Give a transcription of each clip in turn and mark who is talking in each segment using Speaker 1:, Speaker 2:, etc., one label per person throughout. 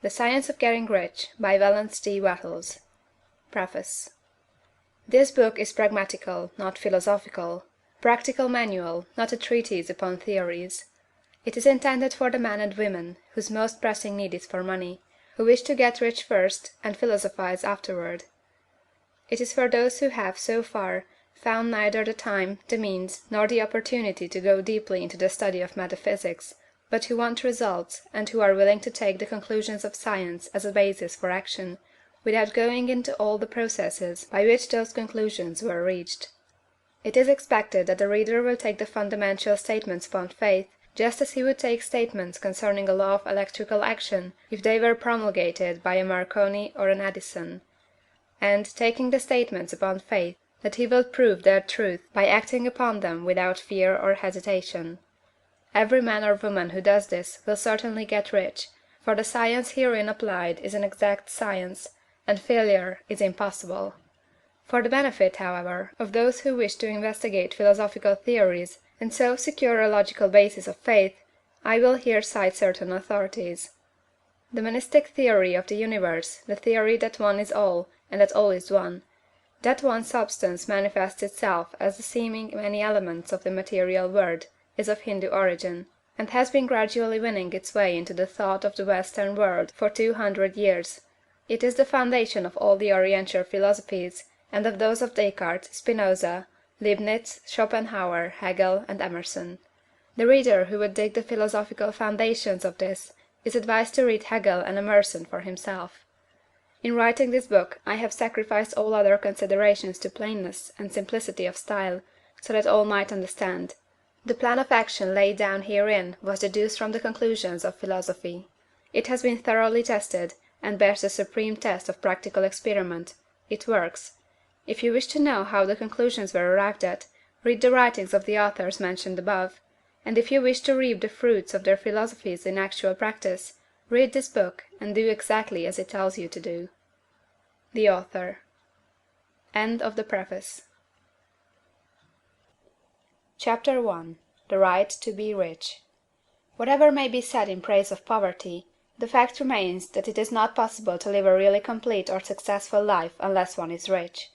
Speaker 1: The Science of Getting Rich by Wallace D Wattles. Preface. This book is pragmatical, not philosophical; practical manual, not a treatise upon theories. It is intended for the men and women whose most pressing need is for money, who wish to get rich first and philosophize afterward. It is for those who have, so far, found neither the time, the means, nor the opportunity to go deeply into the study of metaphysics, but who want results, and who are willing to take the conclusions of science as a basis for action, without going into all the processes by which those conclusions were reached. It is expected that the reader will take the fundamental statements upon faith, just as he would take statements concerning a law of electrical action if they were promulgated by a Marconi or an Edison; and, taking the statements upon faith, that he will prove their truth by acting upon them without fear or hesitation. Every man or woman who does this will certainly get rich, for the science herein applied is an exact science, and failure is impossible. For the benefit, however, of those who wish to investigate philosophical theories, and so secure a logical basis of faith, I will here cite certain authorities. The monistic theory of the universe, the theory that one is all, and that all is one; that one substance manifests itself as the seeming many elements of the material world, is of Hindu origin, and has been gradually winning its way into the thought of the Western world for 200 years. It is the foundation of all the Oriental philosophies, and of those of Descartes, Spinoza, Leibniz, Schopenhauer, Hegel, and Emerson. The reader who would dig the philosophical foundations of this is advised to read Hegel and Emerson for himself. In writing this book I have sacrificed all other considerations to plainness and simplicity of style, so that all might understand. The plan of action laid down herein was deduced from the conclusions of philosophy. It has been thoroughly tested, and bears the supreme test of practical experiment. It works. If you wish to know how the conclusions were arrived at, read the writings of the authors mentioned above; and if you wish to reap the fruits of their philosophies in actual practice, read this book, and do exactly as it tells you to do. The Author. End of the Preface. Chapter 1. The Right to be Rich. Whatever may be said in praise of poverty, the fact remains that it is not possible to live a really complete or successful life unless one is rich.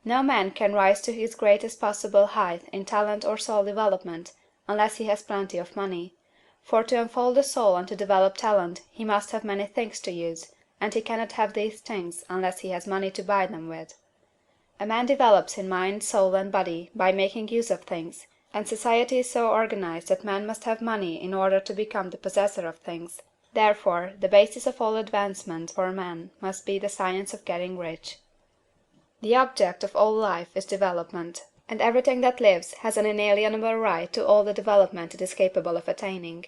Speaker 1: No man can rise to his greatest possible height in talent or soul development unless he has plenty of money, for to unfold the soul and to develop talent he must have many things to use, and he cannot have these things unless he has money to buy them with. A man develops in mind, soul, and body by making use of things, and society is so organized that man must have money in order to become the possessor of things. Therefore, the basis of all advancement for man must be the science of getting rich. The object of all life is development, and everything that lives has an inalienable right to all the development it is capable of attaining.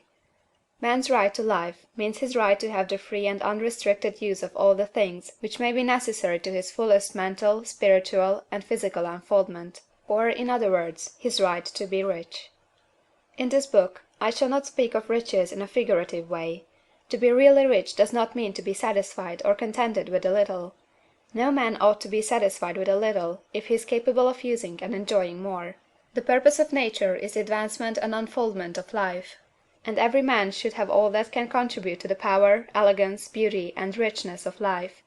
Speaker 1: Man's right to life means his right to have the free and unrestricted use of all the things which may be necessary to his fullest mental, spiritual, and physical unfoldment, or, in other words, his right to be rich. In this book I shall not speak of riches in a figurative way. To be really rich does not mean to be satisfied or contented with a little. No man ought to be satisfied with a little if he is capable of using and enjoying more. The purpose of nature is the advancement and unfoldment of life, and every man should have all that can contribute to the power, elegance, beauty, and richness of life.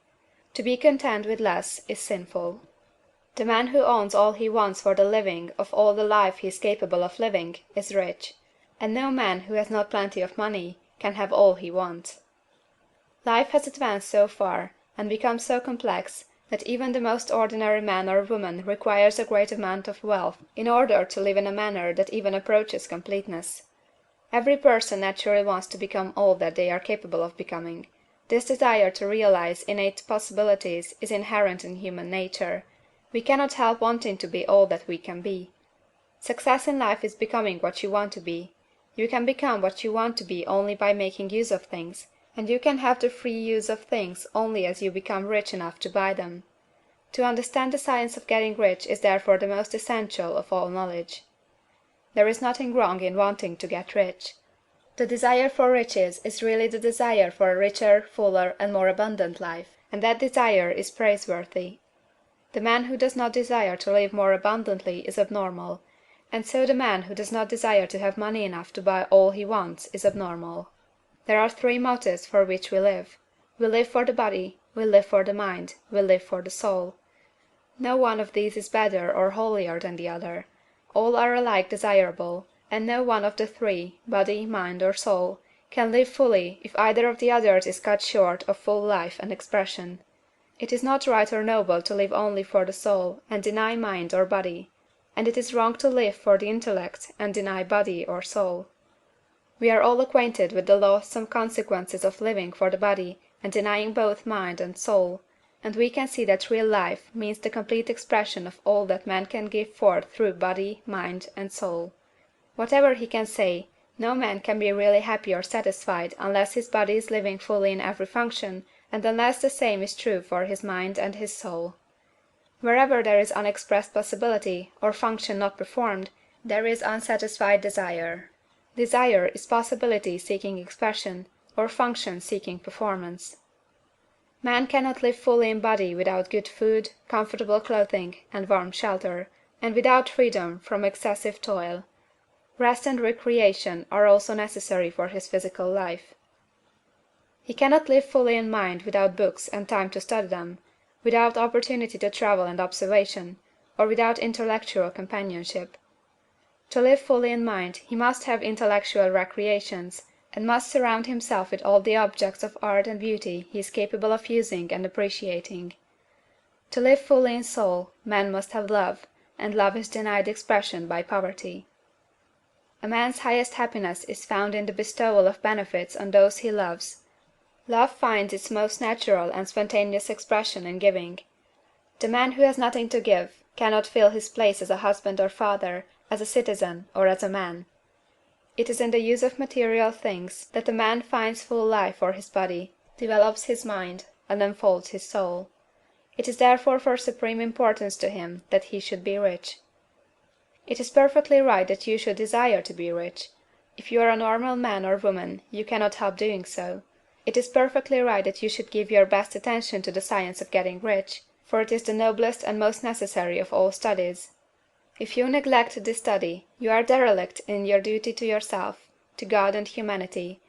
Speaker 1: To be content with less is sinful. The man who owns all he wants for the living of all the life he is capable of living is rich, and no man who has not plenty of money can have all he wants. Life has advanced so far, and become so complex, that even the most ordinary man or woman requires a great amount of wealth in order to live in a manner that even approaches completeness. Every person naturally wants to become all that they are capable of becoming. This desire to realize innate possibilities is inherent in human nature. We cannot help wanting to be all that we can be. Success in life is becoming what you want to be. You can become what you want to be only by making use of things, and you can have the free use of things only as you become rich enough to buy them. To understand the science of getting rich is therefore the most essential of all knowledge. There is nothing wrong in wanting to get rich. The desire for riches is really the desire for a richer, fuller, and more abundant life, and that desire is praiseworthy. The man who does not desire to live more abundantly is abnormal, and so the man who does not desire to have money enough to buy all he wants is abnormal. There are three motives for which we live: We live for the body, we live for the mind, we live for the soul. No one of these is better or holier than the other. All are alike desirable, and no one of the three, body, mind, or soul, can live fully if either of the others is cut short of full life and expression. It is not right or noble to live only for the soul and deny mind or body, and it is wrong to live for the intellect and deny body or soul. We are all acquainted with the loathsome consequences of living for the body and denying both mind and soul, and we can see that real life means the complete expression of all that man can give forth through body, mind, and soul. Whatever he can say, no man can be really happy or satisfied unless his body is living fully in every function, and unless the same is true for his mind and his soul. Wherever there is unexpressed possibility, or function not performed, there is unsatisfied desire. Desire is possibility seeking expression, or function seeking performance. Man cannot live fully in body without good food, comfortable clothing, and warm shelter, and without freedom from excessive toil. Rest and recreation are also necessary for his physical life. He cannot live fully in mind without books and time to study them, without opportunity to travel and observation, or without intellectual companionship. To live fully in mind he must have intellectual recreations, and must surround himself with all the objects of art and beauty he is capable of using and appreciating. To live fully in soul, man must have love, and love is denied expression by poverty. A man's highest happiness is found in the bestowal of benefits on those he loves. Love finds its most natural and spontaneous expression in giving. The man who has nothing to give cannot fill his place as a husband or father, as a citizen, or as a man. It is in the use of material things that a man finds full life for his body, develops his mind, and unfolds his soul. It is therefore for supreme importance to him that he should be rich. It is perfectly right that you should desire to be rich. If you are a normal man or woman, you cannot help doing so. It is perfectly right that you should give your best attention to the science of getting rich, for it is the noblest and most necessary of all studies. If you neglect this study, you are derelict in your duty to yourself, to God and humanity,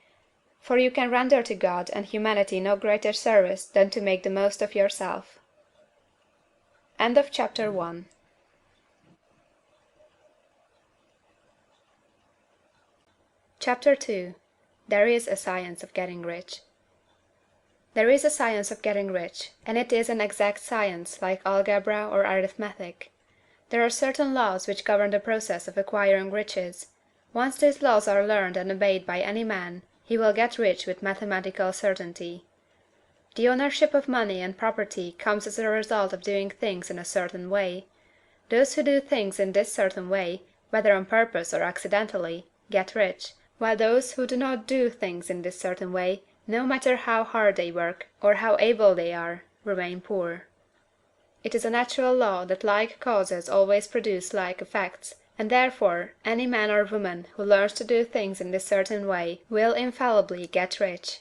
Speaker 1: for you can render to God and humanity no greater service than to make the most of yourself. End of Chapter 1. Chapter 2. There is a Science of Getting Rich. There is a science of getting rich, and it is an exact science like algebra or arithmetic. There are certain laws which govern the process of acquiring riches. Once these laws are learned and obeyed by any man, he will get rich with mathematical certainty. The ownership of money and property comes as a result of doing things in a certain way. Those who do things in this certain way, whether on purpose or accidentally, get rich, while those who do not do things in this certain way, no matter how hard they work, or how able they are, remain poor. It is a natural law that like causes always produce like effects, and therefore any man or woman who learns to do things in this certain way will infallibly get rich.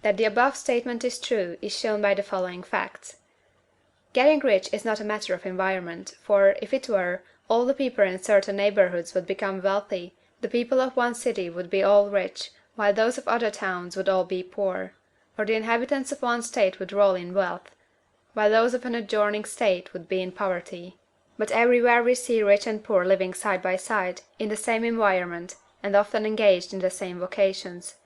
Speaker 1: That the above statement is true is shown by the following facts. Getting rich is not a matter of environment, for, if it were, all the people in certain neighborhoods would become wealthy, the people of one city would be all rich, while those of other towns would all be poor, or the inhabitants of one state would roll in wealth, while those of an adjoining state would be in poverty. But everywhere we see rich and poor living side by side, in the same environment, and often engaged in the same vocations.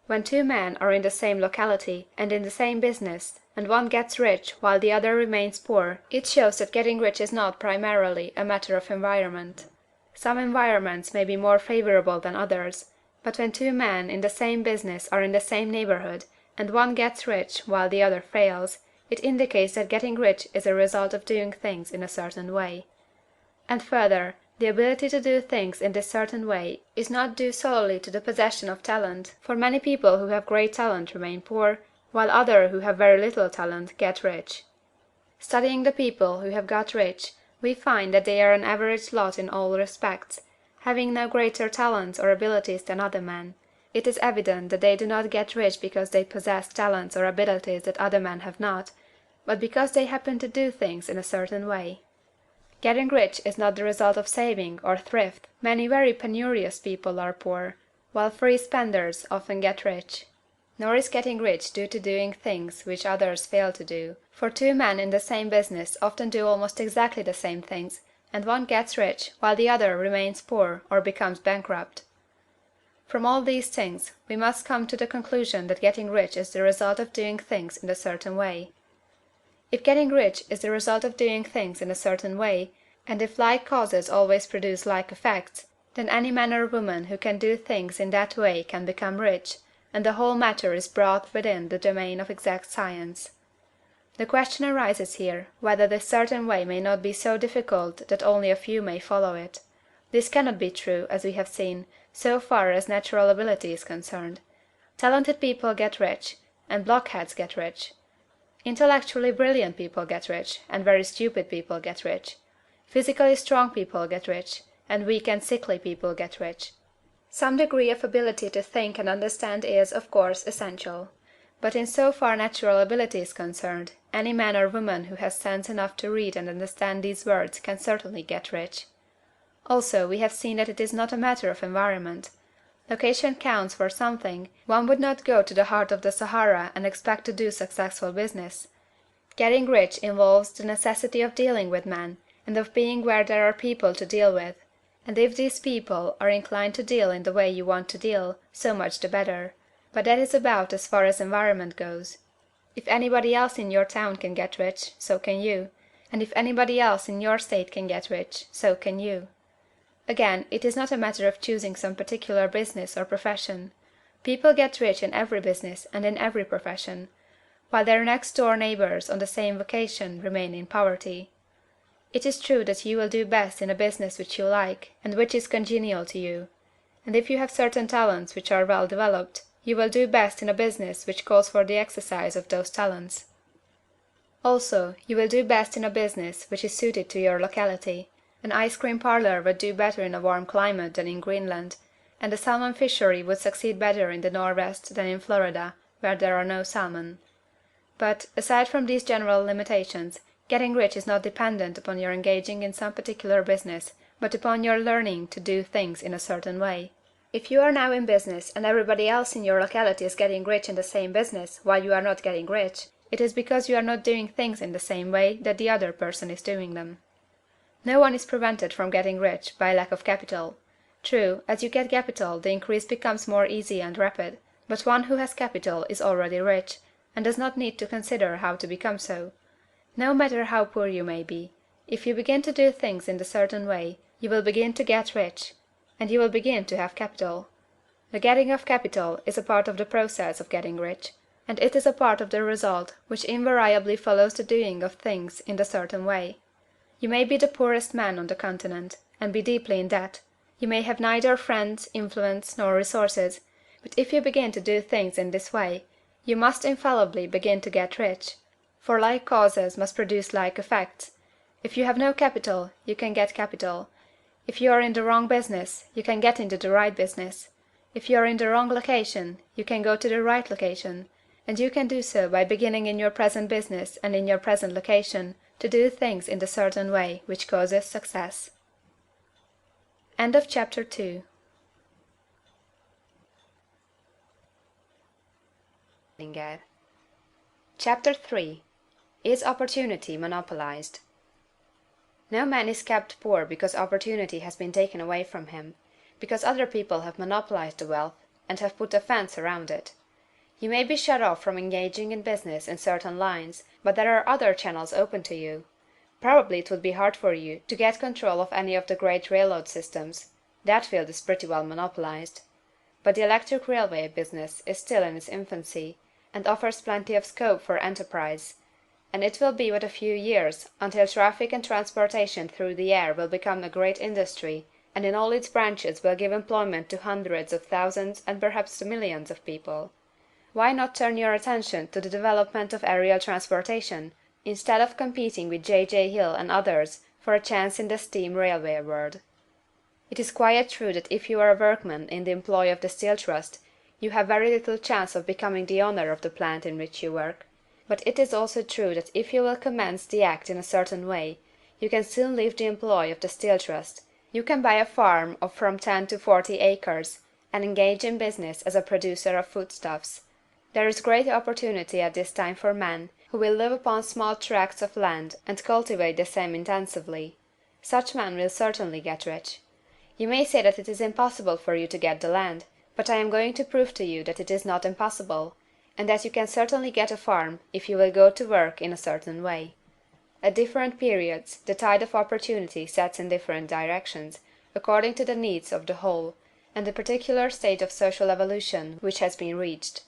Speaker 1: When two men are in the same locality, and in the same business, and one gets rich while the other remains poor, it shows that getting rich is not primarily a matter of environment. Some environments may be more favorable than others, but when two men in the same business are in the same neighborhood, and one gets rich while the other fails, it indicates that getting rich is a result of doing things in a certain way. And further, the ability to do things in this certain way is not due solely to the possession of talent, for many people who have great talent remain poor, while others who have very little talent get rich. Studying the people who have got rich, we find that they are an average lot in all respects, having no greater talents or abilities than other men. It is evident that they do not get rich because they possess talents or abilities that other men have not, but because they happen to do things in a certain way. Getting rich is not the result of saving or thrift. Many very penurious people are poor, while free spenders often get rich. Nor is getting rich due to doing things which others fail to do, for two men in the same business often do almost exactly the same things, and one gets rich while the other remains poor or becomes bankrupt. From all these things, we must come to the conclusion that getting rich is the result of doing things in a certain way. If getting rich is the result of doing things in a certain way, and if like causes always produce like effects, then any man or woman who can do things in that way can become rich, and the whole matter is brought within the domain of exact science. The question arises here, whether this certain way may not be so difficult that only a few may follow it. This cannot be true, as we have seen, so far as natural ability is concerned. Talented people get rich, and blockheads get rich. Intellectually brilliant people get rich, and very stupid people get rich. Physically strong people get rich, and weak and sickly people get rich. Some degree of ability to think and understand is, of course, essential. But in so far natural ability is concerned, any man or woman who has sense enough to read and understand these words can certainly get rich. Also, we have seen that it is not a matter of environment. Location counts for something. One would not go to the heart of the Sahara and expect to do successful business. Getting rich involves the necessity of dealing with men, and of being where there are people to deal with. And if these people are inclined to deal in the way you want to deal, so much the better. But that is about as far as environment goes. If anybody else in your town can get rich, so can you. And if anybody else in your state can get rich, so can you. Again, it is not a matter of choosing some particular business or profession. People get rich in every business and in every profession, while their next-door neighbors on the same vocation remain in poverty. It is true that you will do best in a business which you like, and which is congenial to you. And if you have certain talents which are well developed, you will do best in a business which calls for the exercise of those talents. Also, you will do best in a business which is suited to your locality. An ice cream parlor would do better in a warm climate than in Greenland, and a salmon fishery would succeed better in the Northwest than in Florida, where there are no salmon. But, aside from these general limitations, getting rich is not dependent upon your engaging in some particular business, but upon your learning to do things in a certain way. If you are now in business and everybody else in your locality is getting rich in the same business while you are not getting rich, it is because you are not doing things in the same way that the other person is doing them. No one is prevented from getting rich by lack of capital. True, as you get capital the increase becomes more easy and rapid, but one who has capital is already rich, and does not need to consider how to become so. No matter how poor you may be, if you begin to do things in a certain way, you will begin to get rich, and you will begin to have capital. The getting of capital is a part of the process of getting rich, and it is a part of the result which invariably follows the doing of things in a certain way. You may be the poorest man on the continent, and be deeply in debt. You may have neither friends, influence, nor resources, but if you begin to do things in this way, you must infallibly begin to get rich, for like causes must produce like effects. If you have no capital, you can get capital. If you are in the wrong business, you can get into the right business. If you are in the wrong location, you can go to the right location, and you can do so by beginning in your present business and in your present location to do things in the certain way which causes success. End of chapter 2. Chapter 3. Is opportunity monopolized? No man is kept poor because opportunity has been taken away from him, because other people have monopolized the wealth, and have put a fence around it. You may be shut off from engaging in business in certain lines, but there are other channels open to you. Probably it would be hard for you to get control of any of the great railroad systems. That field is pretty well monopolized. But the electric railway business is still in its infancy, and offers plenty of scope for enterprise, and it will be but a few years until traffic and transportation through the air will become a great industry, and in all its branches will give employment to hundreds of thousands and perhaps to millions of people. Why not turn your attention to the development of aerial transportation, instead of competing with J. Hill and others for a chance in the steam railway world? It is quite true that if you are a workman in the employ of the Steel Trust, you have very little chance of becoming the owner of the plant in which you work. But it is also true that if you will commence the act in a certain way, you can soon leave the employ of the Steel Trust. You can buy a farm of from 10 to 40 acres, and engage in business as a producer of foodstuffs. There is great opportunity at this time for men who will live upon small tracts of land and cultivate the same intensively. Such men will certainly get rich. You may say that it is impossible for you to get the land, but I am going to prove to you that it is not impossible, and that you can certainly get a farm if you will go to work in a certain way. At different periods the tide of opportunity sets in different directions, according to the needs of the whole, and the particular stage of social evolution which has been reached.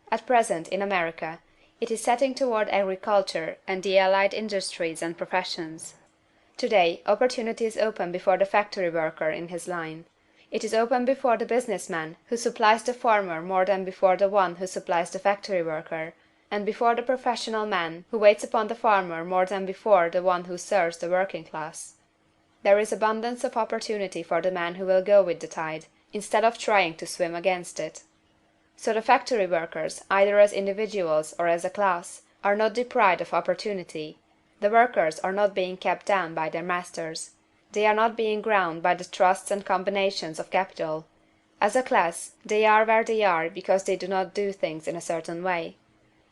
Speaker 1: At present, in America, it is setting toward agriculture and the allied industries and professions. Today, opportunity is open before the factory worker in his line. It is open before the business man who supplies the farmer more than before the one who supplies the factory worker, and before the professional man who waits upon the farmer more than before the one who serves the working class. There is abundance of opportunity for the man who will go with the tide, instead of trying to swim against it. So the factory workers, either as individuals or as a class, are not deprived of opportunity. The workers are not being kept down by their masters. They are not being ground by the trusts and combinations of capital. As a class, they are where they are because they do not do things in a certain way.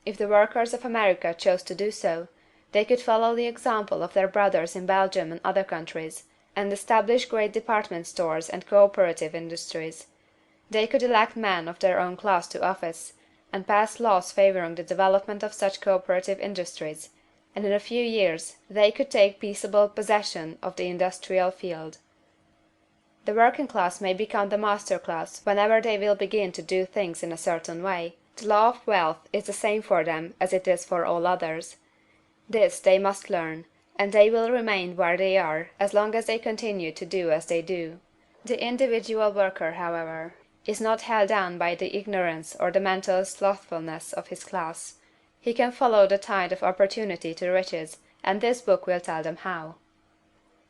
Speaker 1: If the workers of America chose to do so, they could follow the example of their brothers in Belgium and other countries, and establish great department stores and cooperative industries. They could elect men of their own class to office, and pass laws favoring the development of such cooperative industries, and in a few years they could take peaceable possession of the industrial field. The working class may become the master class whenever they will begin to do things in a certain way. The law of wealth is the same for them as it is for all others. This they must learn, and they will remain where they are as long as they continue to do as they do. The individual worker, however, is not held down by the ignorance or the mental slothfulness of his class. He can follow the tide of opportunity to riches, and this book will tell them how.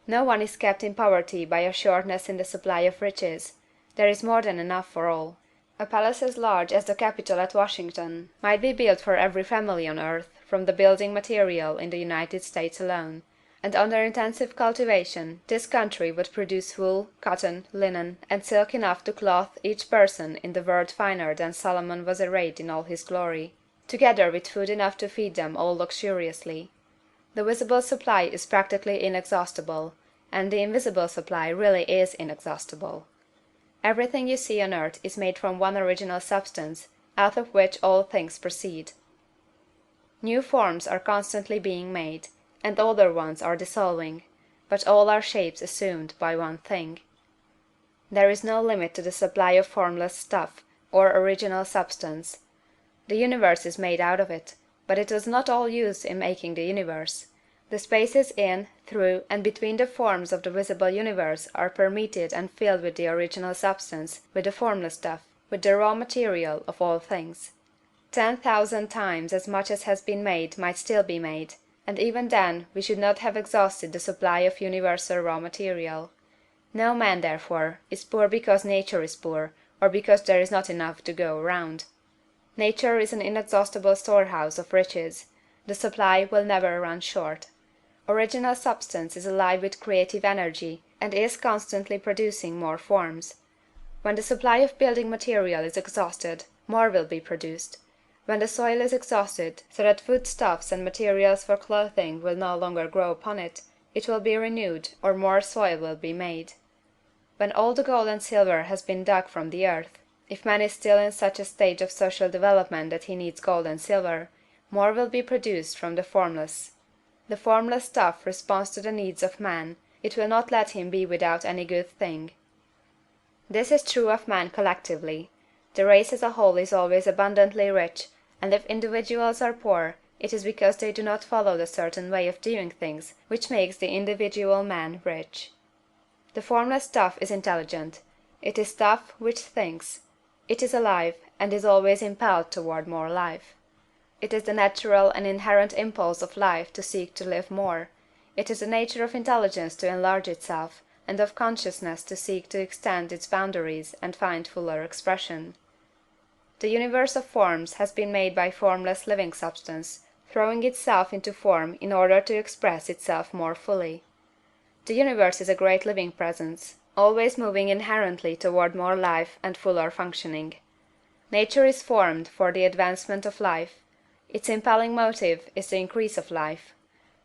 Speaker 1: No one is kept in poverty by a shortness in the supply of riches. There is more than enough for all. A palace as large as the Capitol at Washington might be built for every family on earth from the building material in the United States alone, and under intensive cultivation this country would produce wool, cotton, linen, and silk enough to clothe each person in the world finer than Solomon was arrayed in all his glory, together with food enough to feed them all luxuriously. The visible supply is practically inexhaustible, and the invisible supply really is inexhaustible. Everything you see on earth is made from one original substance, out of which all things proceed. New forms are constantly being made, and older ones are dissolving, but all are shapes assumed by one thing. There is no limit to the supply of formless stuff, or original substance. The universe is made out of it, but it was not all used in making the universe. The spaces in, through, and between the forms of the visible universe are permeated and filled with the original substance, with the formless stuff, with the raw material of all things. 10,000 times as much as has been made might still be made, and even then we should not have exhausted the supply of universal raw material. No man, therefore, is poor because nature is poor, or because there is not enough to go round. Nature is an inexhaustible storehouse of riches. The supply will never run short. Original substance is alive with creative energy, and is constantly producing more forms. When the supply of building material is exhausted, more will be produced. When the soil is exhausted, so that foodstuffs and materials for clothing will no longer grow upon it, it will be renewed, or more soil will be made. When all the gold and silver has been dug from the earth, if man is still in such a stage of social development that he needs gold and silver, more will be produced from the formless. The formless stuff responds to the needs of man, it will not let him be without any good thing. This is true of man collectively. The race as a whole is always abundantly rich, and if individuals are poor, it is because they do not follow the certain way of doing things which makes the individual man rich. The formless stuff is intelligent. It is stuff which thinks. It is alive, and is always impelled toward more life. It is the natural and inherent impulse of life to seek to live more. It is the nature of intelligence to enlarge itself, and of consciousness to seek to extend its boundaries and find fuller expression. The universe of forms has been made by formless living substance, throwing itself into form in order to express itself more fully. The universe is a great living presence, always moving inherently toward more life and fuller functioning. Nature is formed for the advancement of life; its impelling motive is the increase of life.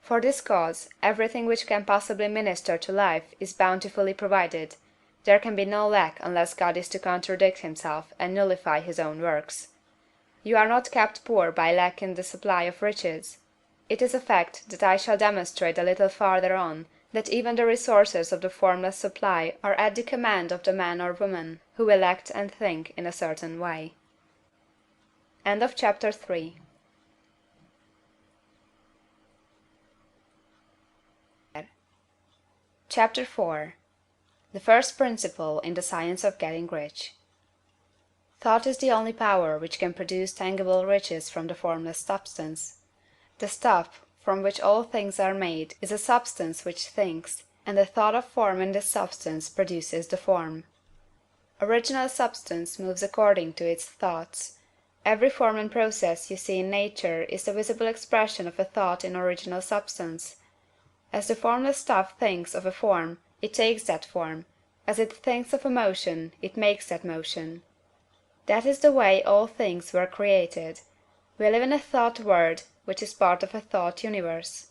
Speaker 1: For this cause, everything which can possibly minister to life is bountifully provided; there can be no lack unless God is to contradict himself and nullify his own works. You are not kept poor by lack in the supply of riches. It is a fact that I shall demonstrate a little farther on, that even the resources of the formless supply are at the command of the man or woman who will act and think in a certain way. CHAPTER IV. The first principle in the science of getting rich. Thought is the only power which can produce tangible riches from the formless substance. The stuff from which all things are made is a substance which thinks, and the thought of form in this substance produces the form. Original substance moves according to its thoughts. Every form and process you see in nature is the visible expression of a thought in original substance. As the formless stuff thinks of a form, it takes that form; as it thinks of a motion, it makes that motion. That is the way all things were created. We live in a thought world, which is part of a thought universe.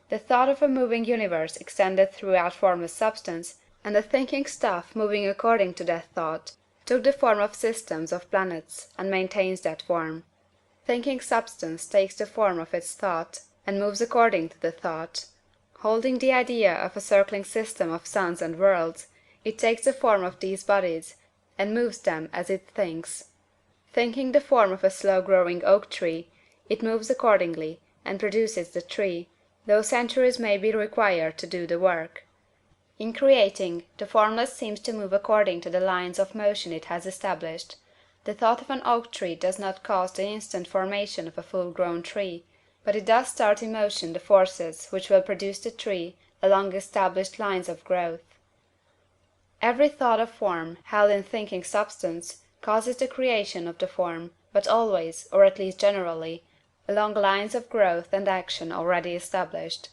Speaker 1: The thought of a moving universe extended throughout formless substance, and the thinking stuff moving according to that thought took the form of systems of planets, and maintains that form. Thinking substance takes the form of its thought, and moves according to the thought. Holding the idea of a circling system of suns and worlds, it takes the form of these bodies, and moves them as it thinks. Thinking the form of a slow-growing oak tree, it moves accordingly, and produces the tree, though centuries may be required to do the work. In creating, the formless seems to move according to the lines of motion it has established. The thought of an oak tree does not cause the instant formation of a full-grown tree, but it does start in motion the forces which will produce the tree along established lines of growth. Every thought of form, held in thinking substance, causes the creation of the form, but always, or at least generally, along lines of growth and action already established.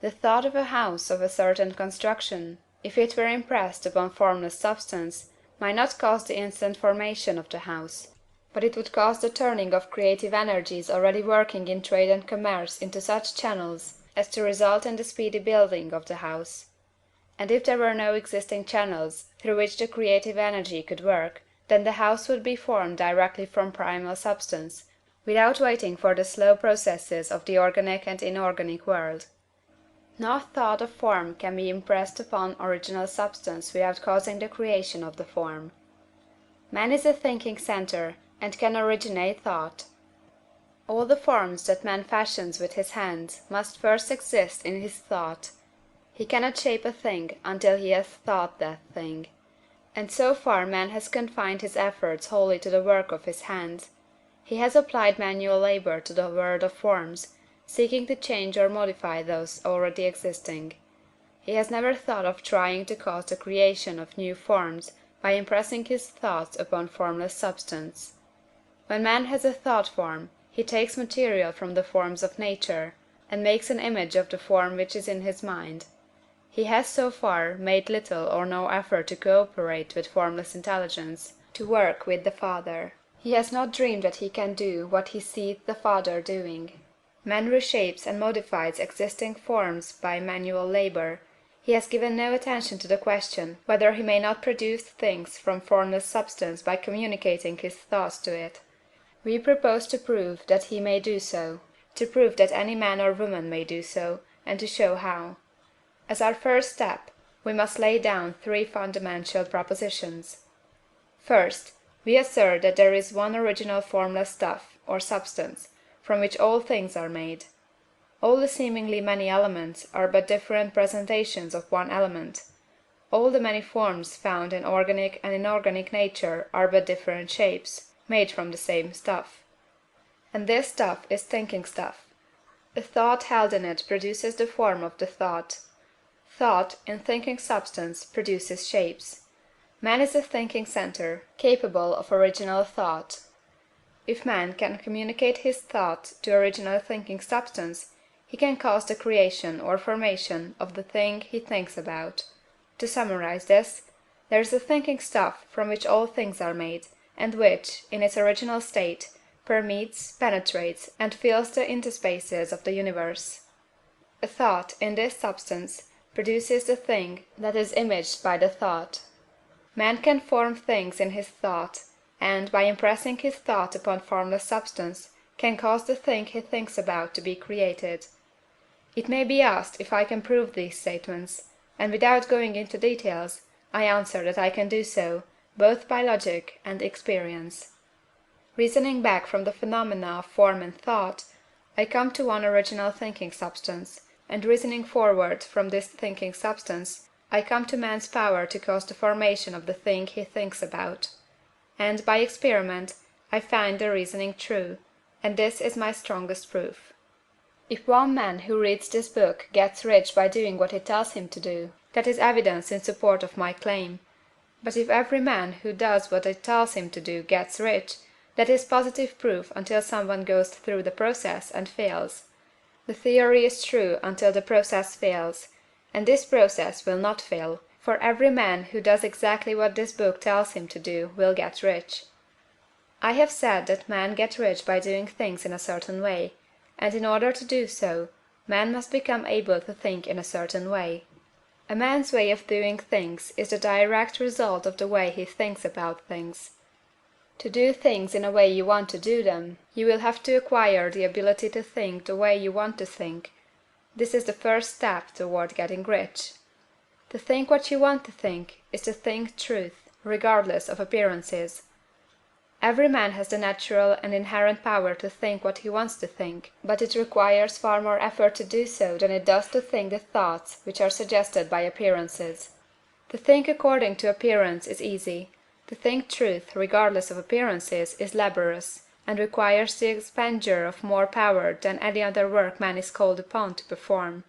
Speaker 1: The thought of a house of a certain construction, if it were impressed upon formless substance, might not cause the instant formation of the house, but it would cause the turning of creative energies already working in trade and commerce into such channels as to result in the speedy building of the house. And if there were no existing channels through which the creative energy could work, then the house would be formed directly from primal substance, without waiting for the slow processes of the organic and inorganic world. No thought of form can be impressed upon original substance without causing the creation of the form. Man is a thinking centre, and can originate thought. All the forms that man fashions with his hands must first exist in his thought. He cannot shape a thing until he has thought that thing. And so far man has confined his efforts wholly to the work of his hands. He has applied manual labor to the world of forms, seeking to change or modify those already existing. He has never thought of trying to cause the creation of new forms by impressing his thoughts upon formless substance. When man has a thought form, he takes material from the forms of nature, and makes an image of the form which is in his mind. He has so far made little or no effort to cooperate with formless intelligence, to work with the Father. He has not dreamed that he can do what he seeth the Father doing. Man reshapes and modifies existing forms by manual labor. He has given no attention to the question whether he may not produce things from formless substance by communicating his thoughts to it. We propose to prove that he may do so, to prove that any man or woman may do so, and to show how. As our first step, we must lay down three fundamental propositions. First, we assert that there is one original formless stuff, or substance, from which all things are made. All the seemingly many elements are but different presentations of one element. All the many forms found in organic and inorganic nature are but different shapes, made from the same stuff. And this stuff is thinking stuff. A thought held in it produces the form of the thought. Thought, in thinking substance, produces shapes. Man is a thinking centre, capable of original thought. If man can communicate his thought to original thinking substance, he can cause the creation or formation of the thing he thinks about. To summarize this, there is a thinking stuff from which all things are made, and which, in its original state, permeates, penetrates, and fills the interspaces of the universe. A thought, in this substance, produces the thing that is imaged by the thought. Man can form things in his thought, and, by impressing his thought upon formless substance, can cause the thing he thinks about to be created. It may be asked if I can prove these statements, and without going into details, I answer that I can do so, both by logic and experience. Reasoning back from the phenomena of form and thought, I come to one original thinking substance, and reasoning forward from this thinking substance, I come to man's power to cause the formation of the thing he thinks about. And, by experiment, I find the reasoning true, and this is my strongest proof. If one man who reads this book gets rich by doing what it tells him to do, that is evidence in support of my claim. But if every man who does what it tells him to do gets rich, that is positive proof until someone goes through the process and fails. The theory is true until the process fails, and this process will not fail, for every man who does exactly what this book tells him to do will get rich. I have said that men get rich by doing things in a certain way, and in order to do so, man must become able to think in a certain way. A man's way of doing things is the direct result of the way he thinks about things. To do things in a way you want to do them, you will have to acquire the ability to think the way you want to think. This is the first step toward getting rich. To think what you want to think is to think truth, regardless of appearances. Every man has the natural and inherent power to think what he wants to think, but it requires far more effort to do so than it does to think the thoughts which are suggested by appearances. To think according to appearance is easy. To think truth regardless of appearances is laborious, and requires the expenditure of more power than any other work man is called upon to perform.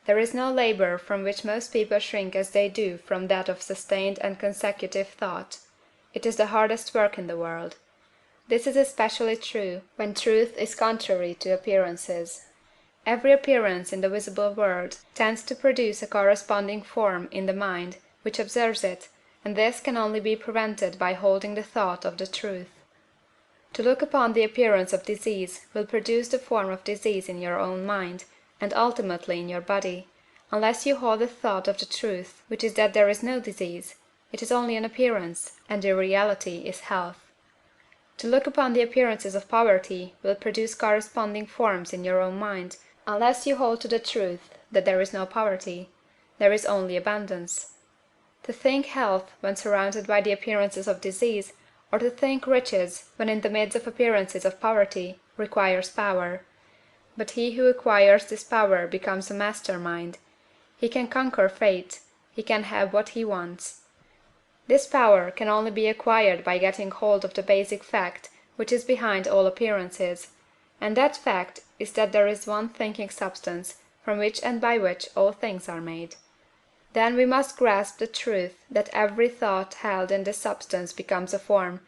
Speaker 1: There is no labor from which most people shrink as they do from that of sustained and consecutive thought. It is the hardest work in the world. This is especially true when truth is contrary to appearances. Every appearance in the visible world tends to produce a corresponding form in the mind which observes it, and this can only be prevented by holding the thought of the truth. To look upon the appearance of disease will produce the form of disease in your own mind, and ultimately in your body, unless you hold the thought of the truth, which is that there is no disease. It is only an appearance, and the reality is health. To look upon the appearances of poverty will produce corresponding forms in your own mind, unless you hold to the truth that there is no poverty. There is only abundance. To think health when surrounded by the appearances of disease, or to think riches when in the midst of appearances of poverty, requires power. But he who acquires this power becomes a master mind. He can conquer fate. He can have what he wants. This power can only be acquired by getting hold of the basic fact which is behind all appearances, and that fact is that there is one thinking substance from which and by which all things are made. Then we must grasp the truth that every thought held in this substance becomes a form,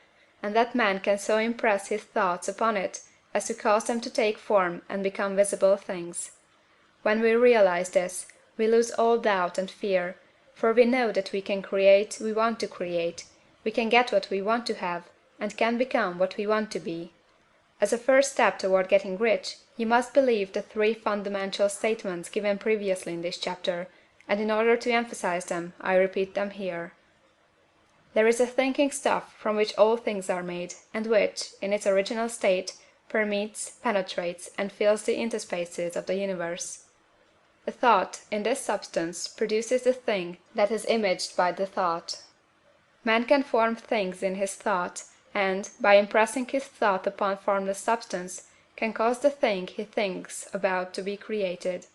Speaker 1: and that man can so impress his thoughts upon it as to cause them to take form and become visible things. When we realize this, we lose all doubt and fear, for we know that we can create we want to create, we can get what we want to have, and can become what we want to be. As a first step toward getting rich, you must believe the three fundamental statements given previously in this chapter, and in order to emphasize them, I repeat them here. There is a thinking stuff from which all things are made, and which, in its original state, permeates, penetrates, and fills the interspaces of the universe. A thought, in this substance, produces the thing that is imaged by the thought. Man can form things in his thought, and, by impressing his thought upon formless substance, can cause the thing he thinks about to be created.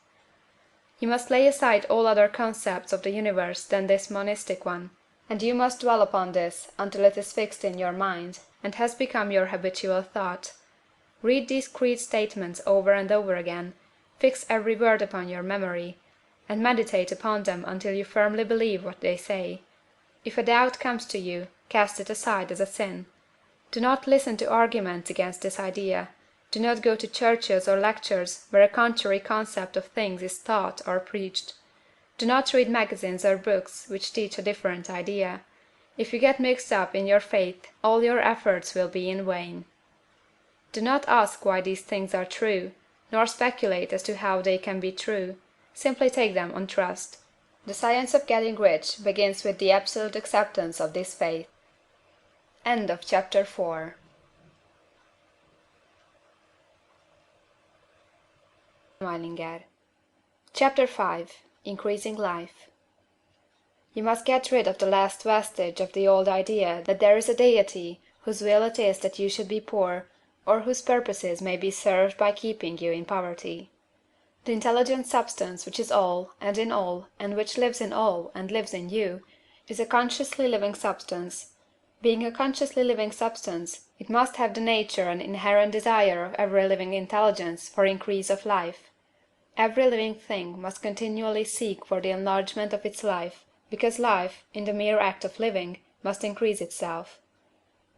Speaker 1: You must lay aside all other concepts of the universe than this monistic one, and you must dwell upon this until it is fixed in your mind, and has become your habitual thought. Read these creed statements over and over again, fix every word upon your memory, and meditate upon them until you firmly believe what they say. If a doubt comes to you, cast it aside as a sin. Do not listen to arguments against this idea. Do not go to churches or lectures where a contrary concept of things is taught or preached. Do not read magazines or books which teach a different idea. If you get mixed up in your faith, all your efforts will be in vain. Do not ask why these things are true, nor speculate as to how they can be true. Simply take them on trust. The science of getting rich begins with the absolute acceptance of this faith. End of chapter 4. Chapter 5. Increasing Life. You must get rid of the last vestige of the old idea that there is a Deity whose will it is that you should be poor, or whose purposes may be served by keeping you in poverty. The intelligent substance which is all, and in all, and which lives in all, and lives in you, is a consciously living substance. Being a consciously living substance, it must have the nature and inherent desire of every living intelligence for increase of life. Every living thing must continually seek for the enlargement of its life, because life, in the mere act of living, must increase itself.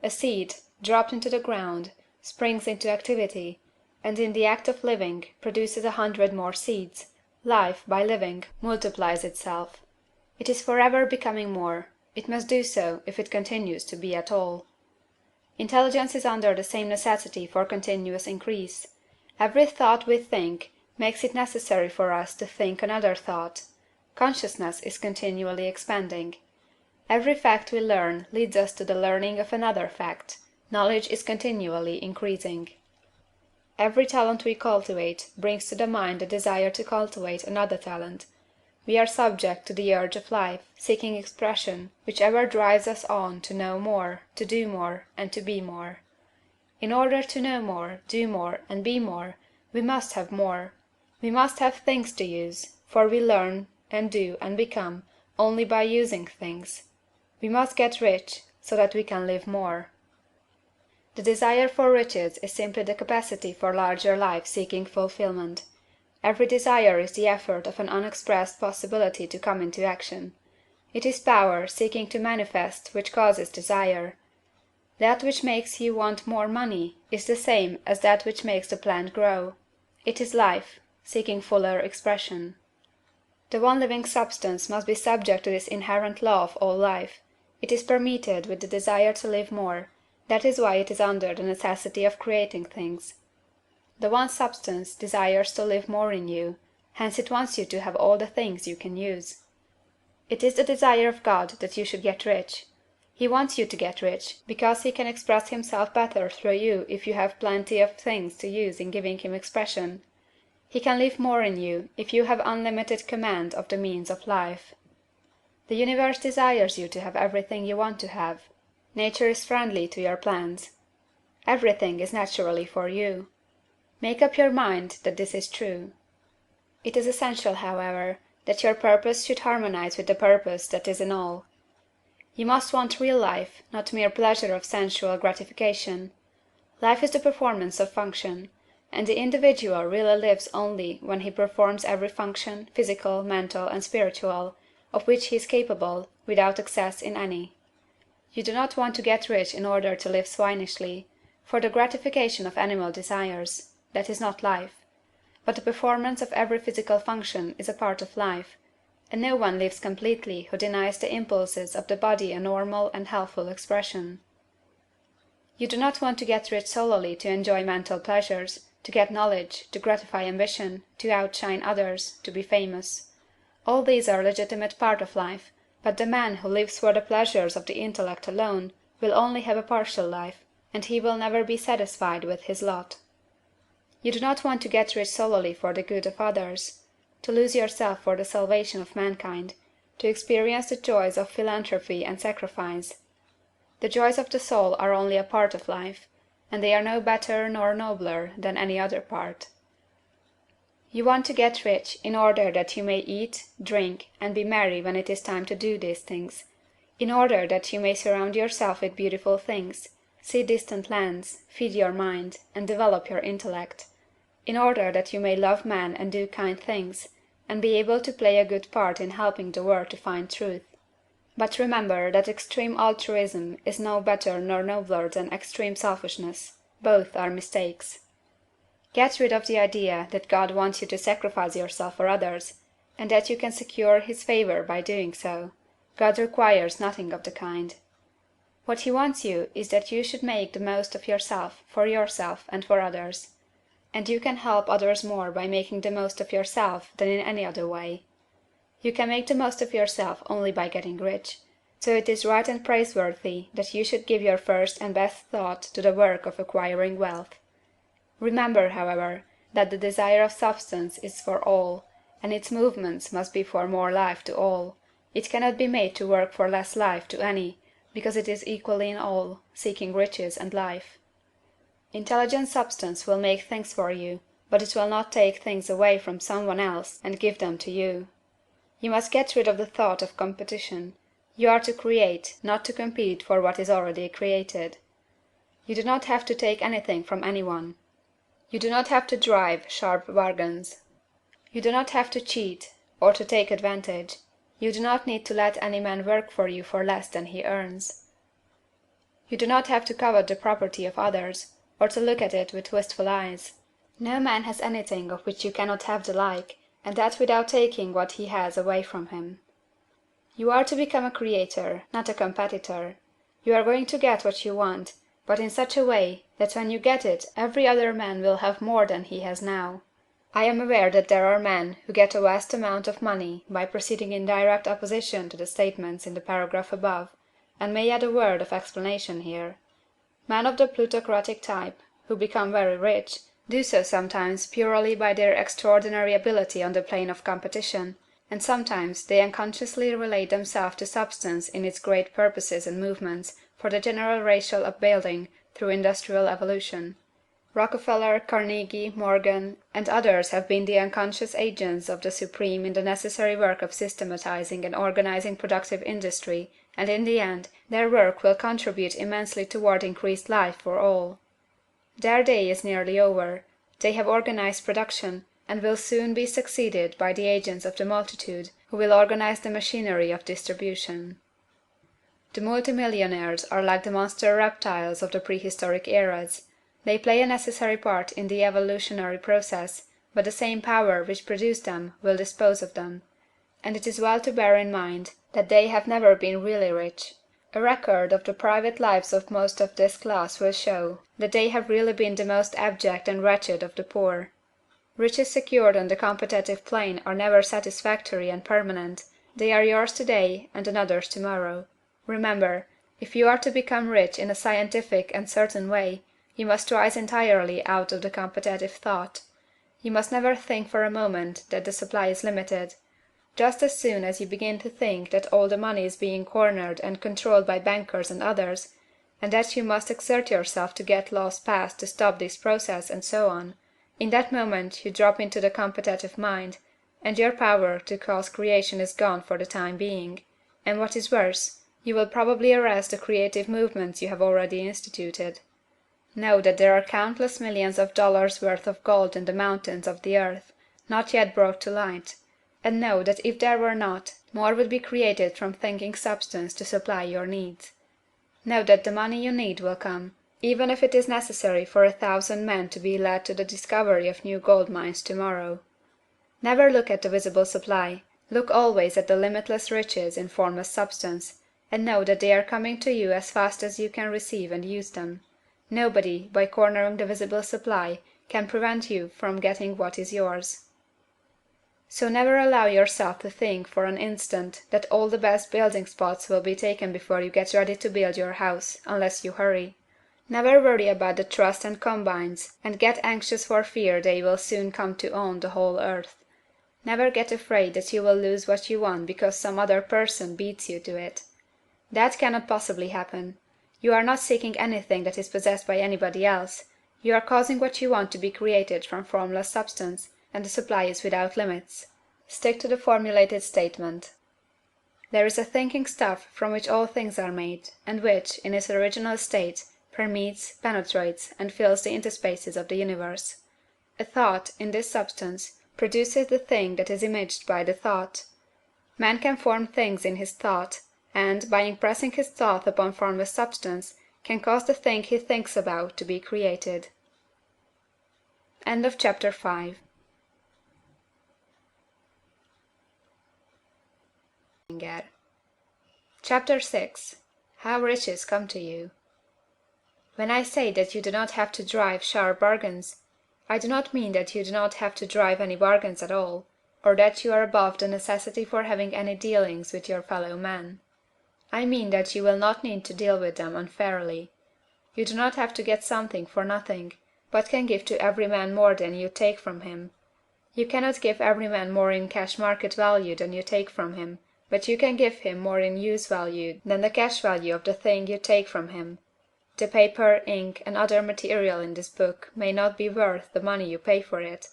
Speaker 1: A seed, dropped into the ground, springs into activity, and in the act of living produces 100 more seeds. Life, by living, multiplies itself. It is forever becoming more. It must do so if it continues to be at all. Intelligence is under the same necessity for continuous increase. Every thought we think makes it necessary for us to think another thought. Consciousness is continually expanding. Every fact we learn leads us to the learning of another fact. Knowledge is continually increasing. Every talent we cultivate brings to the mind the desire to cultivate another talent. We are subject to the urge of life, seeking expression, which ever drives us on to know more, to do more, and to be more. In order to know more, do more, and be more, we must have more. We must have things to use, for we learn, and do, and become, only by using things. We must get rich, so that we can live more. The desire for riches is simply the capacity for larger life seeking fulfillment. Every desire is the effort of an unexpressed possibility to come into action. It is power seeking to manifest which causes desire. That which makes you want more money is the same as that which makes the plant grow. It is life, seeking fuller expression. The one living substance must be subject to this inherent law of all life. It is permeated with the desire to live more. That is why it is under the necessity of creating things. The one substance desires to live more in you, hence it wants you to have all the things you can use. It is the desire of God that you should get rich. He wants you to get rich, because he can express himself better through you if you have plenty of things to use in giving him expression. He can live more in you if you have unlimited command of the means of life. The universe desires you to have everything you want to have. Nature is friendly to your plans. Everything is naturally for you. Make up your mind that this is true. It is essential, however, that your purpose should harmonize with the purpose that is in all. You must want real life, not mere pleasure of sensual gratification. Life is the performance of function, and the individual really lives only when he performs every function, physical, mental, and spiritual, of which he is capable, without excess in any. You do not want to get rich in order to live swinishly, for the gratification of animal desires. That is not life. But the performance of every physical function is a part of life, and no one lives completely who denies the impulses of the body a normal and healthful expression. You do not want to get rich solely to enjoy mental pleasures, to get knowledge, to gratify ambition, to outshine others, to be famous. All these are a legitimate part of life, but the man who lives for the pleasures of the intellect alone will only have a partial life, and he will never be satisfied with his lot. You do not want to get rich solely for the good of others, to lose yourself for the salvation of mankind, to experience the joys of philanthropy and sacrifice. The joys of the soul are only a part of life, and they are no better nor nobler than any other part. You want to get rich in order that you may eat, drink, and be merry when it is time to do these things, in order that you may surround yourself with beautiful things, see distant lands, feed your mind, and develop your intellect, in order that you may love man and do kind things, and be able to play a good part in helping the world to find truth. But remember that extreme altruism is no better nor nobler than extreme selfishness. Both are mistakes. Get rid of the idea that God wants you to sacrifice yourself for others, and that you can secure his favor by doing so. God requires nothing of the kind. What he wants you is that you should make the most of yourself for yourself and for others. And you can help others more by making the most of yourself than in any other way. You can make the most of yourself only by getting rich, so it is right and praiseworthy that you should give your first and best thought to the work of acquiring wealth. Remember, however, that the desire of substance is for all, and its movements must be for more life to all. It cannot be made to work for less life to any, because it is equally in all, seeking riches and life. Intelligent substance will make things for you, but it will not take things away from some one else and give them to you. You must get rid of the thought of competition. You are to create, not to compete for what is already created. You do not have to take anything from anyone. You do not have to drive sharp bargains. You do not have to cheat, or to take advantage. You do not need to let any man work for you for less than he earns. You do not have to covet the property of others, or to look at it with wistful eyes. No man has anything of which you cannot have the like, and that without taking what he has away from him. You are to become a creator, not a competitor. You are going to get what you want, but in such a way that when you get it every other man will have more than he has now. I am aware that there are men who get a vast amount of money by proceeding in direct opposition to the statements in the paragraph above, and may add a word of explanation here. Men of the plutocratic type, who become very rich, do so sometimes purely by their extraordinary ability on the plane of competition, and sometimes they unconsciously relate themselves to substance in its great purposes and movements for the general racial upbuilding through industrial evolution. Rockefeller, Carnegie, Morgan, and others have been the unconscious agents of the Supreme in the necessary work of systematizing and organizing productive industry, and in the end, their work will contribute immensely toward increased life for all. Their day is nearly over. They have organized production, and will soon be succeeded by the agents of the multitude, who will organize the machinery of distribution. The multimillionaires are like the monster reptiles of the prehistoric eras. They play a necessary part in the evolutionary process, but the same power which produced them will dispose of them. And it is well to bear in mind that they have never been really rich. A record of the private lives of most of this class will show that they have really been the most abject and wretched of the poor. Riches secured on the competitive plane are never satisfactory and permanent. They are yours today and another's tomorrow. Remember, if you are to become rich in a scientific and certain way, you must rise entirely out of the competitive thought. You must never think for a moment that the supply is limited. Just as soon as you begin to think that all the money is being cornered and controlled by bankers and others, and that you must exert yourself to get laws passed to stop this process and so on, in that moment you drop into the competitive mind, and your power to cause creation is gone for the time being, and what is worse, you will probably arrest the creative movements you have already instituted. Know that there are countless millions of dollars worth of gold in the mountains of the earth, not yet brought to light, and know that if there were not, more would be created from thinking substance to supply your needs. Know that the money you need will come, even if it is necessary for 1,000 men to be led to the discovery of new gold mines tomorrow. Never look at the visible supply, look always at the limitless riches in formless substance, and know that they are coming to you as fast as you can receive and use them. Nobody, by cornering the visible supply, can prevent you from getting what is yours. So never allow yourself to think for an instant that all the best building spots will be taken before you get ready to build your house, unless you hurry. Never worry about the trusts and combines, and get anxious for fear they will soon come to own the whole earth. Never get afraid that you will lose what you want because some other person beats you to it. That cannot possibly happen. You are not seeking anything that is possessed by anybody else. You are causing what you want to be created from formless substance, and the supply is without limits. Stick to the formulated statement. There is a thinking stuff from which all things are made, and which, in its original state, permeates, penetrates, and fills the interspaces of the universe. A thought, in this substance, produces the thing that is imaged by the thought. Man can form things in his thought, and, by impressing his thought upon formless substance, can cause the thing he thinks about to be created. End of chapter 5. Chapter 6. How riches come to you. When I say that you do not have to drive sharp bargains, I do not mean that you do not have to drive any bargains at all, or that you are above the necessity for having any dealings with your fellow men. I mean that you will not need to deal with them unfairly. You do not have to get something for nothing, but can give to every man more than you take from him. You cannot give every man more in cash market value than you take from him, but you can give him more in use value than the cash value of the thing you take from him. The paper, ink, and other material in this book may not be worth the money you pay for it,